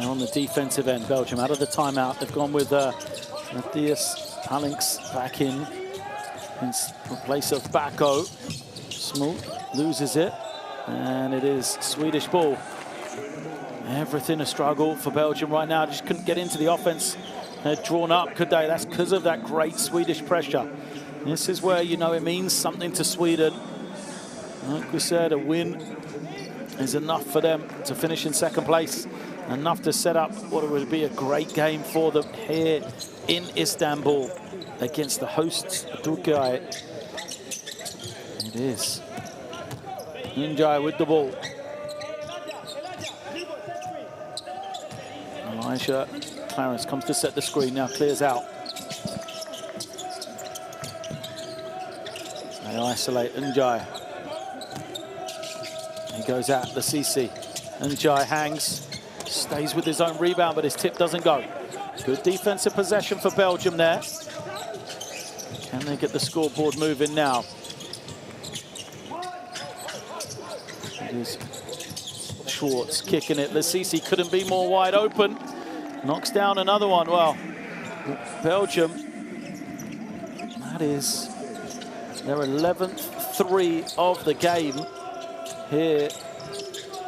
on the defensive end, Belgium out of the timeout. They've gone with Matthias Halinks back in place of Bacco. Smooth loses it, and it is Swedish ball. Everything a struggle for Belgium right now. Just couldn't get into the offense. They're drawn up, could they? That's because of that great Swedish pressure. This is where you know it means something to Sweden. Like we said, a win is enough for them to finish in second place. Enough to set up what would be a great game for them here in Istanbul against the hosts, Türkiye. It is. Njai with the ball. Elijah Clarence comes to set the screen, now clears out. They isolate Njai. He goes out the CC. Njai hangs, stays with his own rebound, but his tip doesn't go. Good defensive possession for Belgium there. Can they get the scoreboard moving now? It is Schwartz kicking it. Lasisi couldn't be more wide open. Knocks down another one. Well, Belgium, that is their 11th 3 of the game here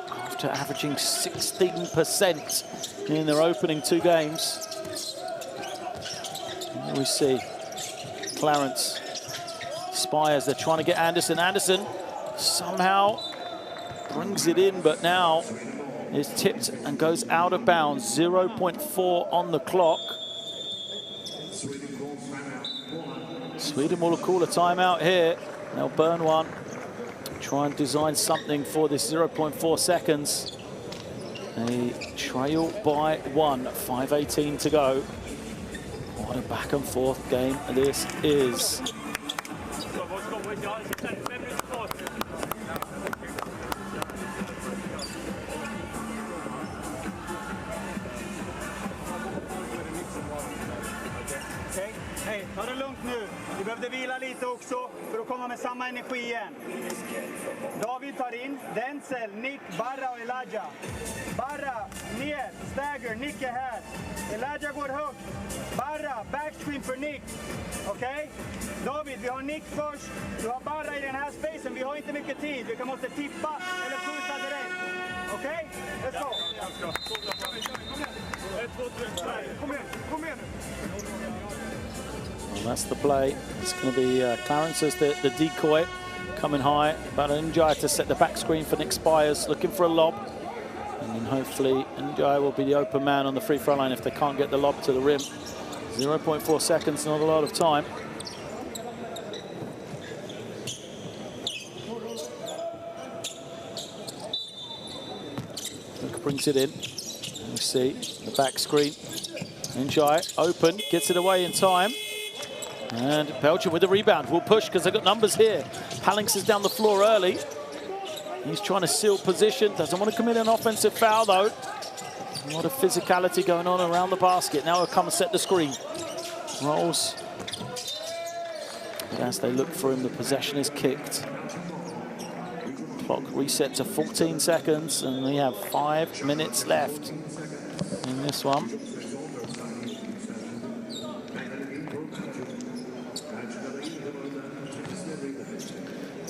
after averaging 16% in their opening 2 games. Here we see Clarence, Spires, they're trying to get Anderson. Anderson somehow brings it in, but now is tipped and goes out of bounds. 0.4 on the clock. Sweden will call a timeout here. They'll burn one. Try and design something for this 0.4 seconds. They trail by 1, 5:18 to go. What a back and forth game this is. Okej, hej, ta det lugnt nu. Vi behövde vila lite också för att komma med samma energi igen. David tar in, Denzel, Nick, Barra och Elijah. Barra, ner, stagger, Nick är här. Elijah går högt. Barra, backscreen för Nick. Okej? David, vi har Nick först. Du har Barra i den här spacen. Vi har inte mycket tid. Vi måste tippa eller skjuta direkt. Okej? Let's go. Kom igen. Well, that's the play. It's going to be Clarence as the decoy, coming high. But Njai to set the back screen for Nick Spires, looking for a lob. And then hopefully Njai will be the open man on the free throw line if they can't get the lob to the rim. 0.4 seconds, not a lot of time. Luke brings it in. You see the back screen. Njai open, gets it away in time. And Belgium with the rebound. Will push because they've got numbers here. Palinx is down the floor early. He's trying to seal position. Doesn't want to commit an offensive foul, though. A lot of physicality going on around the basket. Now he'll come and set the screen. Rolls. But as they look for him, the possession is kicked. Clock reset to 14 seconds, and we have 5 minutes left in this one.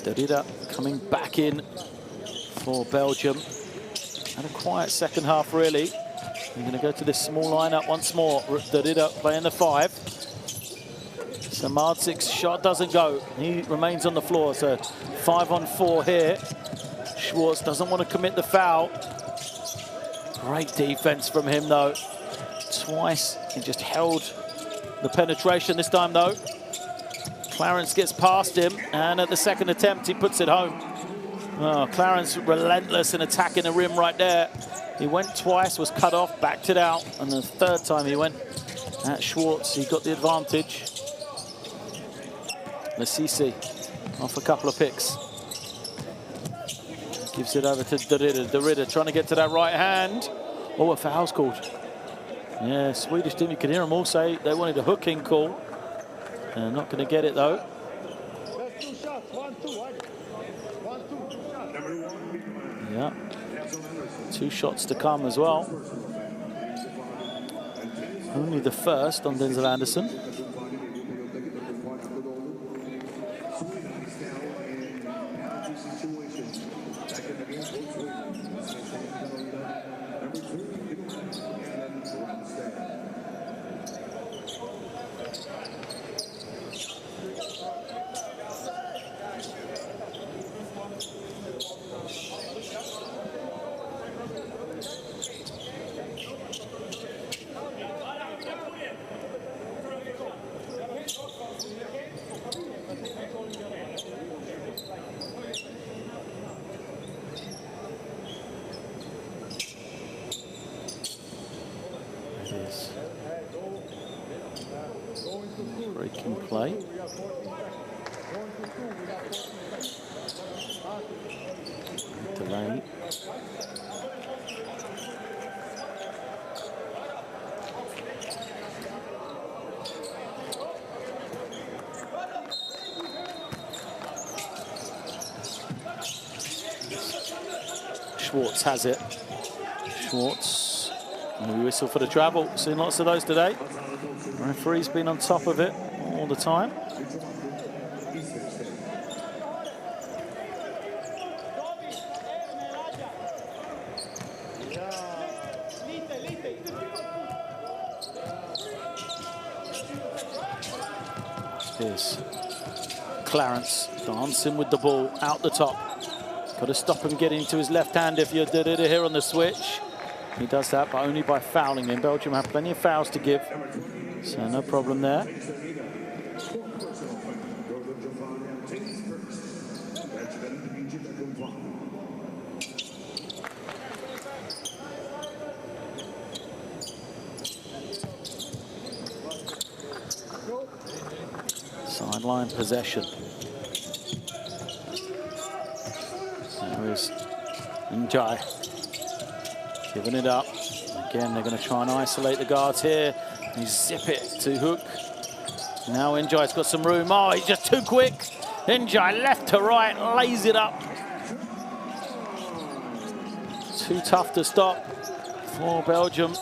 Derrida coming back in for Belgium. Had a quiet second half, really. We're going to go to this small lineup once more. Derrida playing the 5. Samardic's shot doesn't go. He remains on the floor, so 5-on-4 here. Schwartz doesn't want to commit the foul. Great defense from him, though. Twice he just held the penetration this time, though. Clarence gets past him, and at the second attempt, he puts it home. Oh, Clarence relentless in attacking the rim right there. He went twice, was cut off, backed it out, and the third time he went at Schwartz, he got the advantage. Lassisi off a couple of picks. Gives it over to Derrida. Derrida trying to get to that right hand. Oh, a foul's called. Yeah, Swedish team, you can hear them all say they wanted a hooking call. Not going to get it, though. Yeah. 2 shots to come as well. Only the first on Denzel Anderson. Breaking play. Delay. Schwartz has it. Schwartz. And we whistle for the travel. Seen lots of those today. The referee's been on top of it all the time. Here's Clarence dancing with the ball out the top. Got to stop him getting to his left hand if you're Derrida here on the switch. He does that, but only by fouling him. Belgium have plenty of fouls to give, so no problem there. sideline possession. There is Njai giving it up. Again, they're going to try and isolate the guards here. They zip it to Hook. Now Njai's got some room. Oh, he's just too quick. Njai left to right, lays it up. Too tough to stop for Belgium.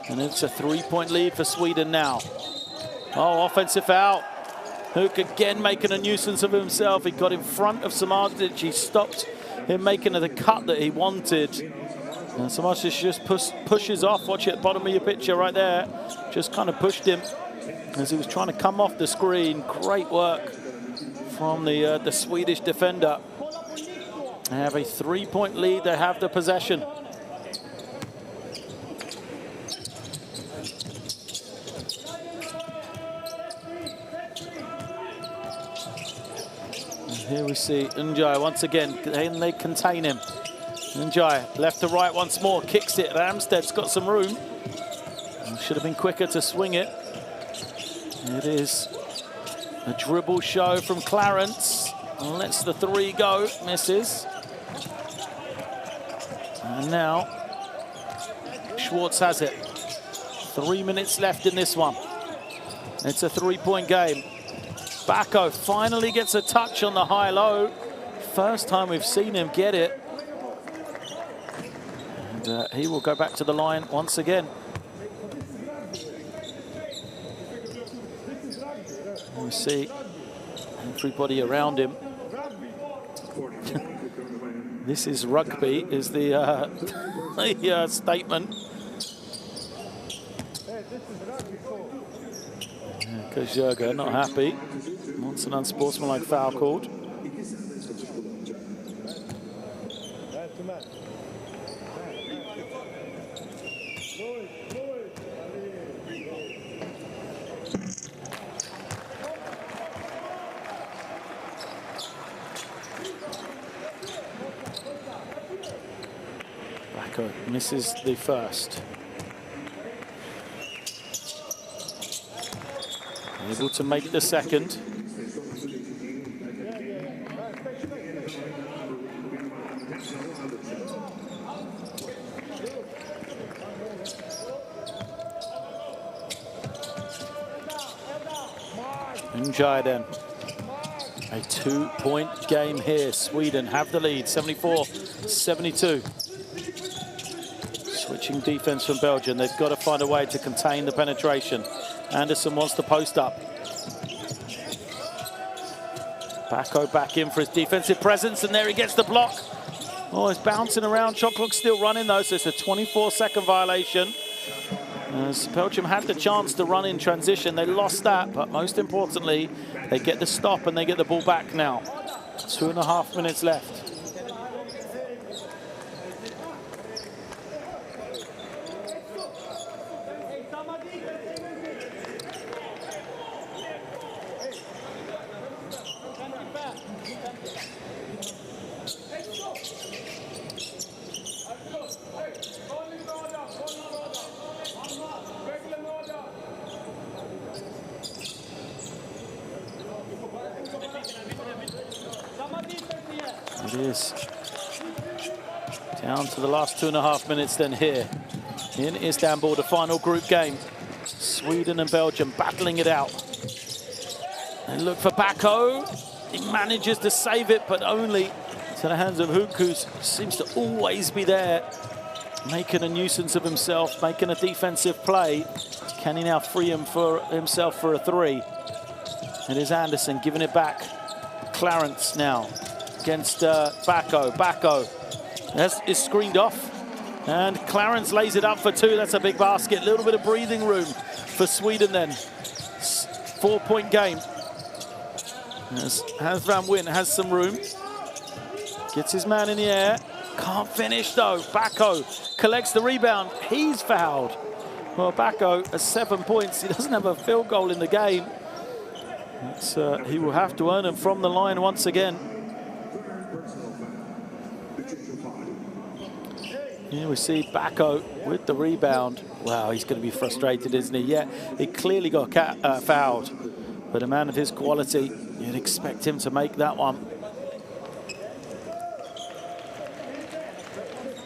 And it's a 3-point lead for Sweden now. Oh, offensive foul. Hook again making a nuisance of himself. He got in front of Samardžić. He stopped him making the cut that he wanted. And Samardžić just pushes off. Watch it at the bottom of your picture right there. Just kind of pushed him as he was trying to come off the screen. Great work from the Swedish defender. They have a 3-point lead. They have the possession. Here we see Njai once again. They contain him. Njai left to right once more. Kicks it. Ramsted's got some room. Should have been quicker to swing it. It is a dribble show from Clarence. Lets the three go. Misses. And now Schwartz has it. 3 minutes left in this one. It's a 3-point game. Bacco finally gets a touch on the high-low. First time we've seen him get it. And he will go back to the line once again. We see everybody around him. This is rugby, is the statement. Kajurga not happy. Wants an unsportsmanlike foul called. Bacco misses the first. Able to make the second. Njai then. A 2-point game here. Sweden have the lead, 74-72. Switching defense from Belgium. They've got to find a way to contain the penetration. Anderson wants to post up. Bacco back in for his defensive presence, and there he gets the block. Oh, he's bouncing around. Shot clock's still running though, so it's a 24-second violation. As Belgium had the chance to run in transition, they lost that, but most importantly, they get the stop and they get the ball back now. 2.5 minutes left. It is down to the last 2.5 minutes then here in Istanbul, the final group game. Sweden and Belgium battling it out. They look for Bacco. He manages to save it, but only to the hands of Hook, who seems to always be there, making a nuisance of himself, making a defensive play. Can he now free himself for a three? It is Anderson giving it back. Clarence now against Bacco. Bacco is screened off, and Clarence lays it up for two. That's a big basket. A little bit of breathing room for Sweden then. 4-point game. As Van Wint has some room. Gets his man in the air. Can't finish though. Bacco collects the rebound. He's fouled. Well, Bacco has 7 points. He doesn't have a field goal in the game. He will have to earn them from the line once again. Here we see Bacco with the rebound. Wow, he's going to be frustrated, isn't he? Yeah, he clearly got fouled. But a man of his quality, you'd expect him to make that one.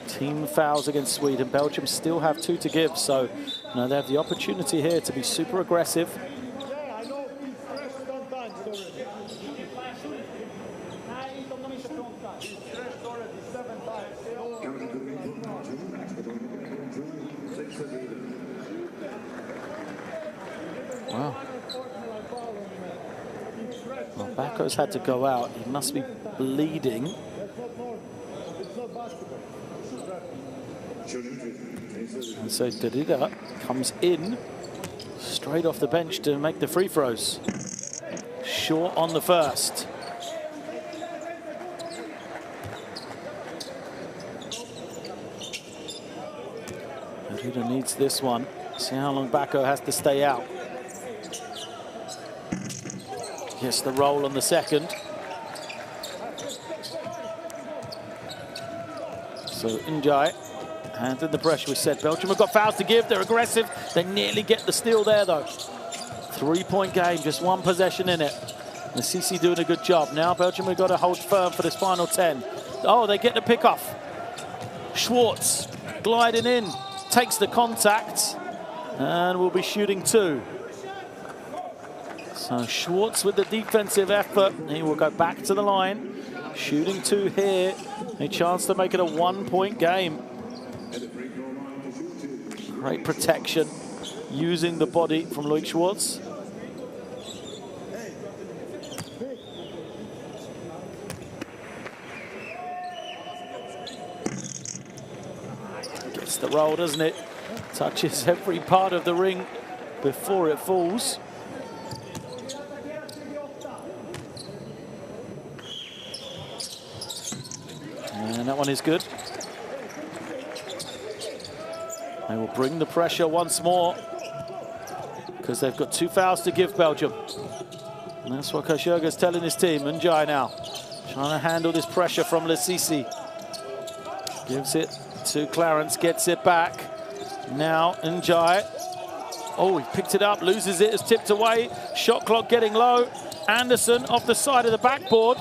Team fouls against Sweden. Belgium still have 2 to give, so they have the opportunity here to be super aggressive. Wow. Well, Bako's had to go out. He must be bleeding. And so Derrida comes in straight off the bench to make the free throws. Short on the first. Derrida needs this one. See how long Bako has to stay out. Gets the roll on the second. So Njai handed the pressure. We said Belgium have got fouls to give. They're aggressive. They nearly get the steal there, though. 3-point game, just 1 possession in it. The CC doing a good job. Now Belgium have got to hold firm for this final 10. Oh, they get the pick off. Schwartz gliding in, takes the contact, and will be shooting 2. So Schwartz with the defensive effort. He will go back to the line. Shooting 2 here. A chance to make it a 1-point game. Great protection using the body from Loic Schwartz. Gets the roll, doesn't it? Touches every part of the ring before it falls. And that one is good. They will bring the pressure once more because they've got 2 fouls to give Belgium. And that's what Kashoga's telling his team. Njai now trying to handle this pressure from Lasisi. Gives it to Clarence, gets it back. Now Njai. Oh, he picked it up, loses it, it's tipped away. Shot clock getting low. Anderson off the side of the backboard.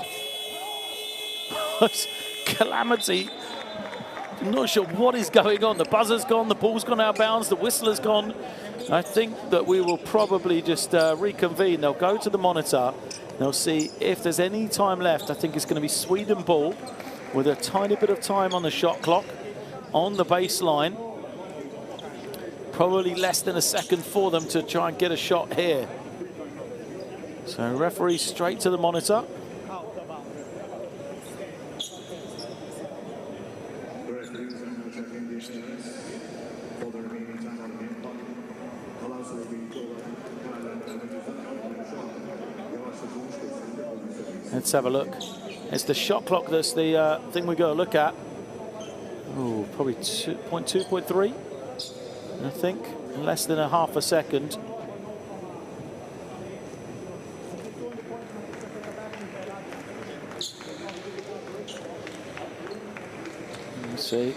Calamity. I'm not sure what is going on. The buzzer's gone, the ball's gone out of bounds, the whistler's gone. I think that we will probably just reconvene. They'll go to the monitor. They'll see if there's any time left. I think it's going to be Sweden ball with a tiny bit of time on the shot clock on the baseline. Probably less than a second for them to try and get a shot here. So referee straight to the monitor. Let's have a look. It's the shot clock that's the thing we got to look at. Oh, probably 2.2, 0.3, I think. Less than a half a second. Let's see.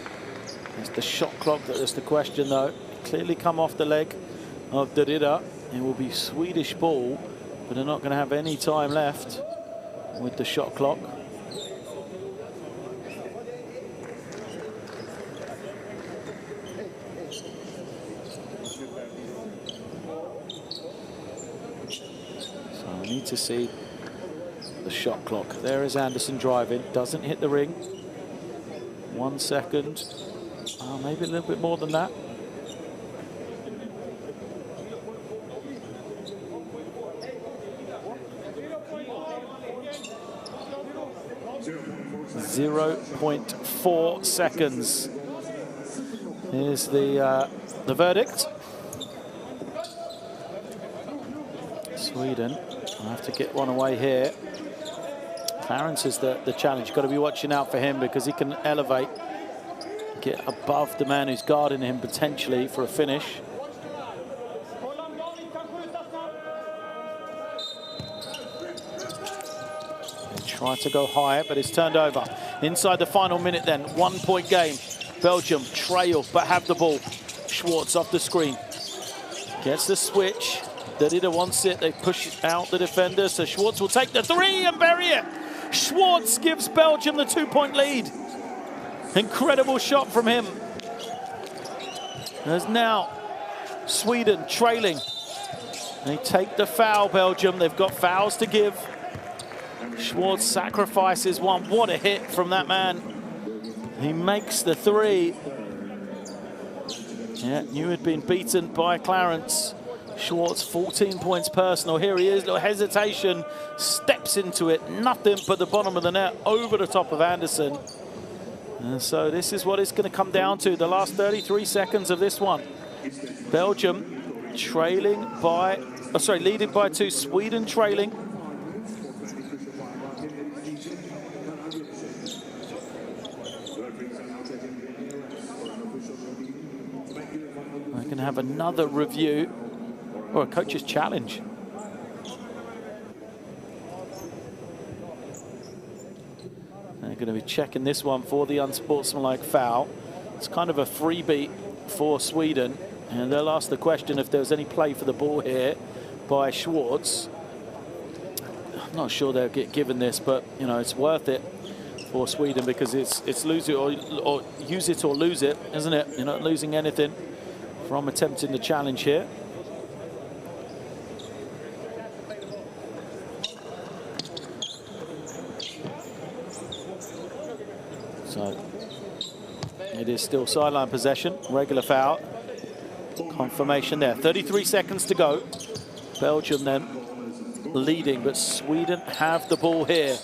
It's the shot clock that's the question, though. Clearly come off the leg of Derrida. It will be Swedish ball, but they're not going to have any time left with the shot clock. So I need to see the shot clock. There is Anderson driving, doesn't hit the ring. 1 second, maybe a little bit more than that. .4 seconds is the verdict. Sweden will have to get one away here. Clarence is the challenge. Got to be watching out for him because he can elevate, get above the man who's guarding him potentially for a finish. Try to go higher, but it's turned over. Inside the final minute then, 1-point game. Belgium trail, but have the ball. Schwartz off the screen. Gets the switch, Dida wants it. They push out the defender. So Schwartz will take the three and bury it. Schwartz gives Belgium the 2-point lead. Incredible shot from him. There's now Sweden trailing. They take the foul, Belgium. They've got fouls to give. Schwartz sacrifices one. What a hit from that man. He makes the three. Yeah, New had been beaten by Clarence. Schwartz, 14 points personal. Here he is, little hesitation, steps into it. Nothing but the bottom of the net over the top of Anderson. And so this is what it's going to come down to, the last 33 seconds of this one. Belgium trailing by, leading by 2, Sweden trailing. We're going to have another review, or a coach's challenge. They're going to be checking this one for the unsportsmanlike foul. It's kind of a freebie for Sweden, and they'll ask the question if there's any play for the ball here by Schwartz. I'm not sure they'll get given this, but you know, it's worth it for Sweden because it's lose it or use it or lose it, isn't it? You're not losing anything from attempting the challenge here. So it is still sideline possession, regular foul. Confirmation there. 33 seconds to go. Belgium then leading, but Sweden have the ball here.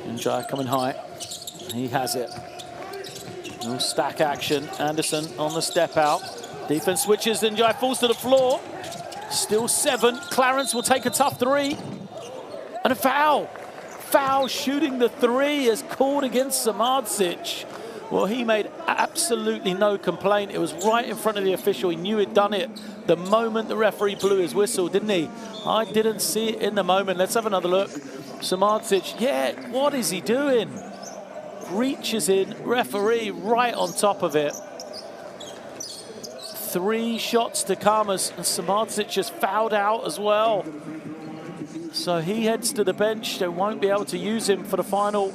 Njai coming high. He has it. No stack action. Anderson on the step out. Defense switches. Njai falls to the floor. Still 7. Clarence will take a tough 3. And a foul. Foul shooting the 3 is called against Samardzic. Well, he made absolutely no complaint. It was right in front of the official. He knew he'd done it the moment the referee blew his whistle, didn't he? I didn't see it in the moment. Let's have another look. Samardzic, yeah, what is he doing? Reaches in, referee right on top of it. 3 shots to come as Samardzic just fouled out as well. So he heads to the bench. They won't be able to use him for the final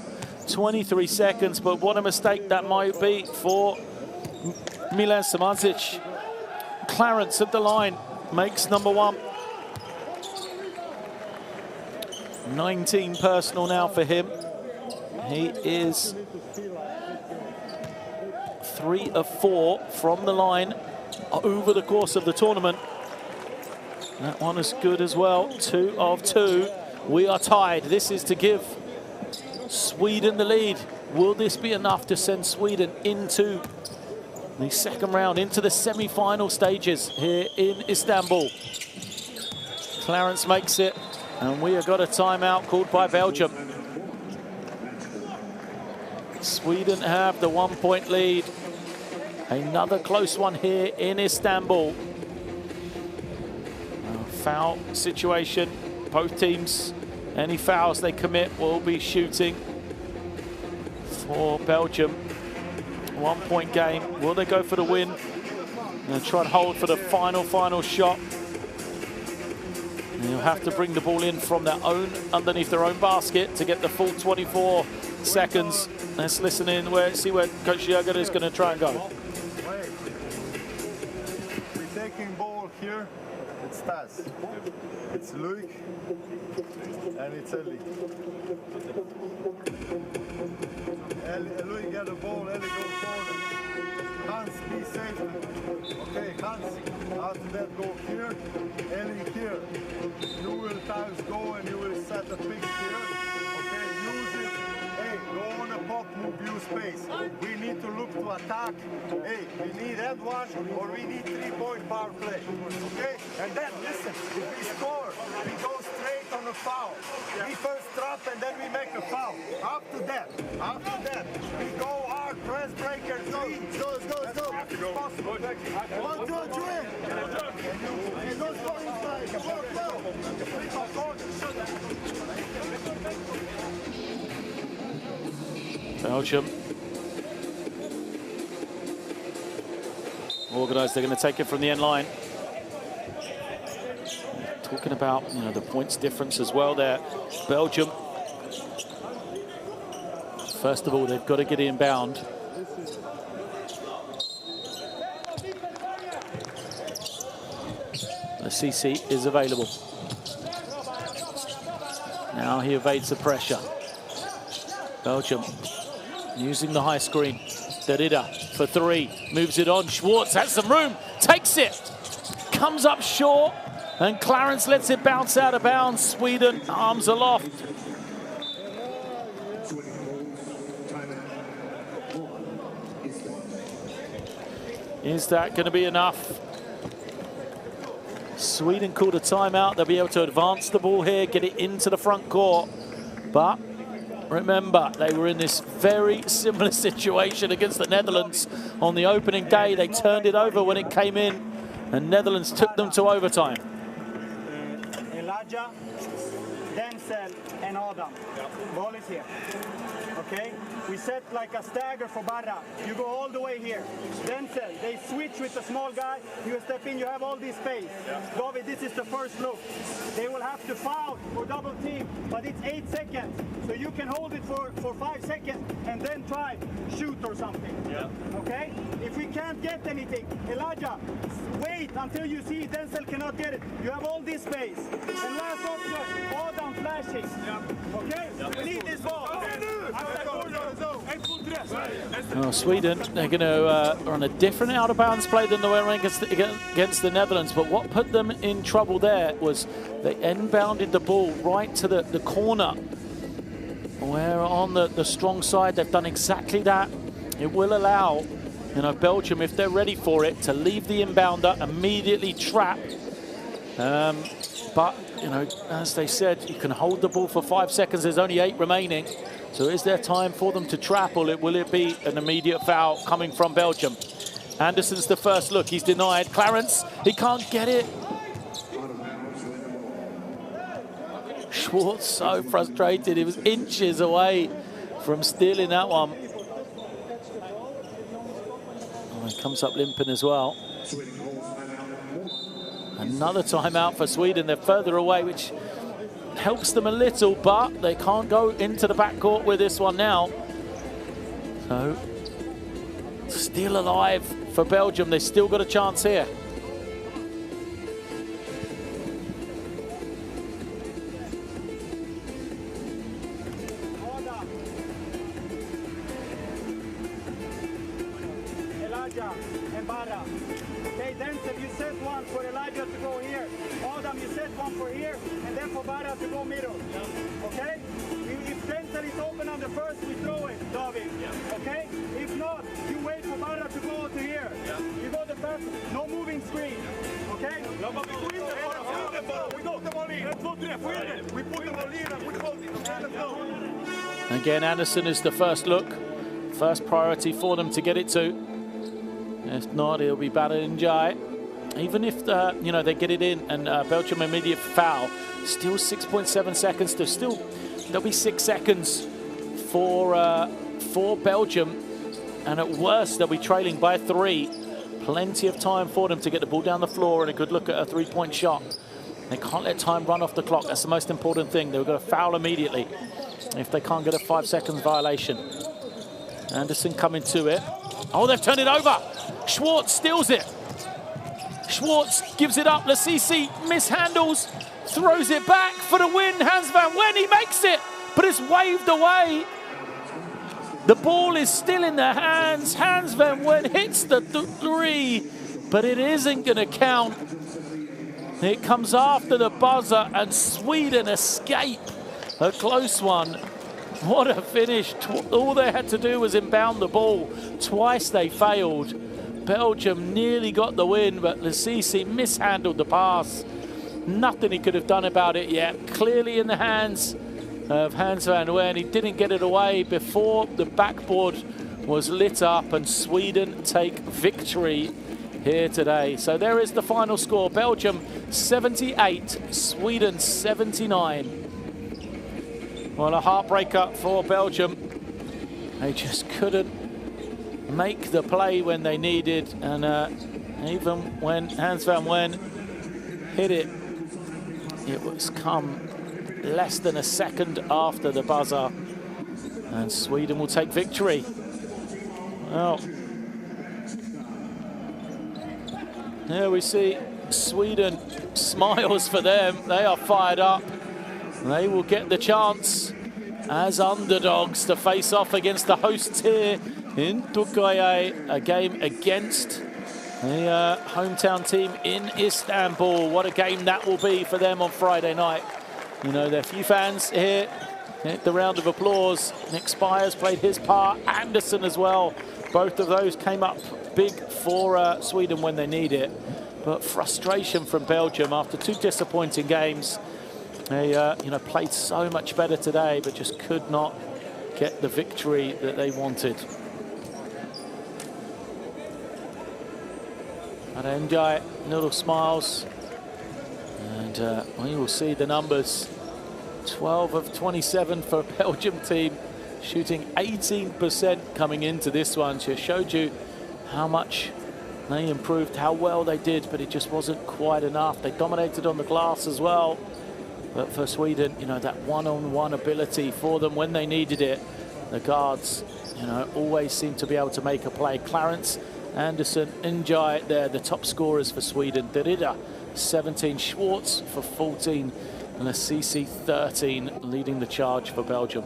23 seconds, but what a mistake that might be for Milan Samardzic. Clarence at the line makes number 1. 19 personal now for him. He is 3 of 4 from the line over the course of the tournament. That one is good as well. 2 of 2. We are tied. This is to give Sweden the lead. Will this be enough to send Sweden into the second round, into the semi-final stages here in Istanbul? Clarence makes it, and we have got a timeout called by Belgium. Sweden have the 1-point lead. Another close one here in Istanbul. Foul situation. Both teams, any fouls they commit will be shooting for Belgium. 1-point game. Will they go for the win? And try and hold for the final shot. They'll have to bring the ball in from their own, underneath their own basket to get the full 24 seconds. Let's listen in, see where Coach Jürgen is going to try and go. We're taking ball here. It's Taz. It's Luik. And it's Eli. Luik get the ball, Eli goes forward. Hans, be safe. Okay, Hans, after that go here, Eli here. You will times go and you will set a pick here. Okay, use it. Hey, go on a pop, move, use space. We need to look to attack. Hey, we need that one or we need 3-point power play. Okay? And then, listen, if we score, we go straight on a foul. We first trap and then we make a foul. After that, we go hard, press breaker, 3. Let's go. Let's go. Possible. 1, 2, 3. And don't go inside. Go. Belgium Organised, they're going to take it from the end line. Talking about, you know, the points difference as well there. Belgium, first of all, they've got to get inbound. CC is available. Now he evades the pressure. Belgium using the high screen. Derrida for three, moves it on. Schwartz has some room, takes it, comes up short, and Clarence lets it bounce out of bounds. Sweden, arms aloft. Is that going to be enough? Sweden called a timeout. They'll be able to advance the ball here, get it into the front court. But remember, they were in this very similar situation against the Netherlands on the opening day. They turned it over when it came in, and Netherlands took them to overtime. Elijah, Denzel, and Adam. Ball is here. Okay? We set like a stagger for Barra. You go all the way here. Denzel, they switch with the small guy. You step in, you have all this space. David, this is the first look. They will have to foul or double team, but it's 8 seconds. So you can hold it for 5 seconds and then try shoot or something. Okay? If we can't get anything, Elijah, wait until you see Denzel cannot get it. You have all this space. And last option, Adam flashing. Okay? We need this ball. Well, Sweden, they're going to run a different out-of-bounds play than they were against the Netherlands. But what put them in trouble there was they inbounded the ball right to the corner, where on the strong side they've done exactly that. It will allow, you know, Belgium, if they're ready for it, to leave the inbounder immediately trapped. But, you know, as they said, you can hold the ball for 5 seconds. There's only 8 remaining. So is there time for them to trap, or will it be an immediate foul coming from Belgium? Anderson's the first look. He's denied. Clarence, he can't get it. Schwartz so frustrated. He was inches away from stealing that one. Oh, he comes up limping as well. Another timeout for Sweden. They're further away, which helps them a little, but they can't go into the backcourt with this one now. So, still alive for Belgium. They've still got a chance here. Elijah and Barra. Okay, Denzel, you set one for Elijah to go here. Adam, you set one for here, and then for Barra to go middle. Okay? If Denzel is open on the first, we throw it, David. Okay? If not, you wait for Barra to go to here. You go the first, no moving screen. Okay? We put the ball in. We put the ball in and we hold it. Okay, let's go. Again, Anderson is the first look. First priority for them to get it to. If not, it'll be Baranjai. Even if you know, they get it in and Belgium immediate foul, still 6.7 seconds. There'll be 6 seconds for Belgium, and at worst they'll be trailing by 3. Plenty of time for them to get the ball down the floor and a good look at a 3-point shot. They can't let time run off the clock. That's the most important thing. They've got to foul immediately if they can't get a 5 seconds violation. Anderson coming to it. Oh, they've turned it over. Schwartz steals it. Schwartz gives it up. Lassisi mishandles, throws it back for the win. Hans van Wen, he makes it, but it's waved away. The ball is still in their hands. Hans van Wen hits the 3, but it isn't going to count. It comes after the buzzer, and Sweden escape a close one. What a finish. All they had to do was inbound the ball. Twice they failed. Belgium nearly got the win, but Lassisi mishandled the pass. Nothing he could have done about it yet. Clearly in the hands of Hans van Wen. He didn't get it away before the backboard was lit up, and Sweden take victory here today. So there is the final score. Belgium 78, Sweden 79. Well, a heartbreaker for Belgium. They just couldn't make the play when they needed, and Even when Hans van Wen hit it, it was come less than a second after the buzzer, and Sweden will take victory. Well, here we see Sweden. Smiles for them. They are fired up. They will get the chance as underdogs to face off against the hosts here in Türkiye, a game against the hometown team in Istanbul. What a game that will be for them on Friday night. You know, there are few fans here. The round of applause. Nick Spires played his part. Anderson as well. Both of those came up big for Sweden when they need it. But frustration from Belgium after two disappointing games. They played so much better today, but just could not get the victory that they wanted. But Ndiaye, little smiles. And we will see the numbers. 12 of 27 for a Belgium team, shooting 18% coming into this one. Just showed you how much they improved, how well they did, but it just wasn't quite enough. They dominated on the glass as well. But for Sweden, you know, that one-on-one ability for them when they needed it. The guards, you know, always seem to be able to make a play. Clarence, Anderson, Ndiaye, they're the top scorers for Sweden. Derrida, 17, Schwartz for 14, and Assisi, 13, leading the charge for Belgium.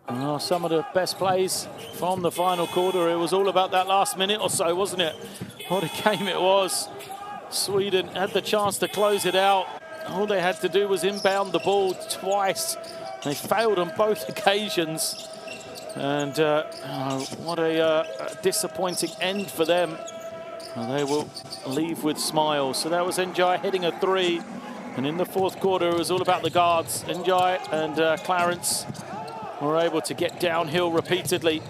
Oh, some of the best plays from the final quarter. It was all about that last minute or so, wasn't it? What a game it was. Sweden had the chance to close it out. All they had to do was inbound the ball twice. They failed on both occasions. And what a disappointing end for them. Well, they will leave with smiles. So that was Ndiaye hitting a three. And in the fourth quarter, it was all about the guards. Ndiaye and Clarence were able to get downhill repeatedly.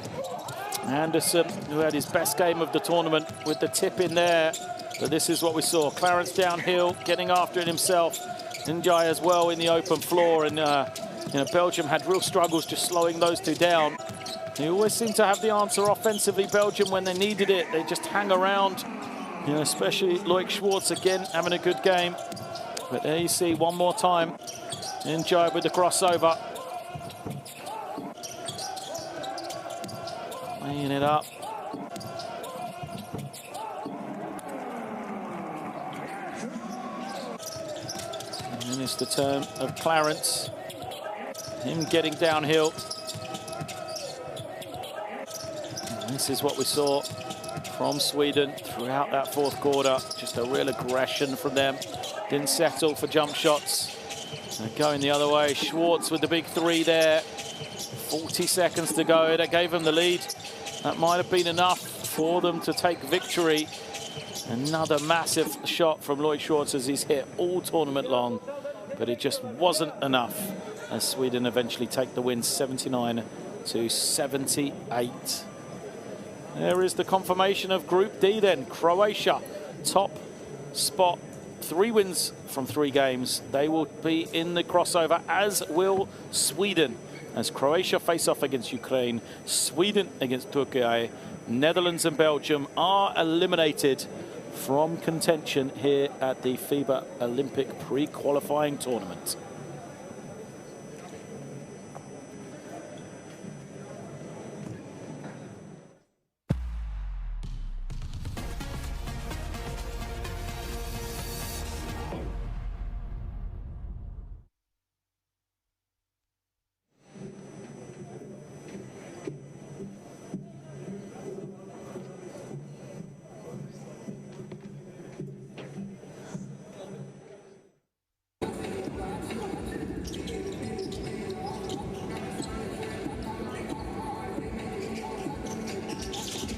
Anderson, who had his best game of the tournament with the tip in there. But this is what we saw. Clarence downhill, getting after it himself. Ndiaye as well in the open floor. And Belgium had real struggles just slowing those two down. They always seem to have the answer offensively, Belgium, when they needed it. They just hang around, especially Loic Schwartz again, having a good game. But there you see one more time. Ndiaye with the crossover. Laying it up. And then it's the turn of Clarence. Him getting downhill. And this is what we saw from Sweden throughout that fourth quarter. Just a real aggression from them. Didn't settle for jump shots. They're going the other way. Schwartz with the big three there. 40 seconds to go. That gave them the lead. That might have been enough for them to take victory. Another massive shot from Loic Schwartz as he's hit all tournament long. But it just wasn't enough as Sweden eventually take the win 79 to 78. There is the confirmation of Group D then. Croatia, top spot. 3 wins from 3 games. They will be in the crossover, as will Sweden. As Croatia face off against Ukraine, Sweden against Türkiye, Netherlands and Belgium are eliminated from contention here at the FIBA Olympic pre-qualifying tournament.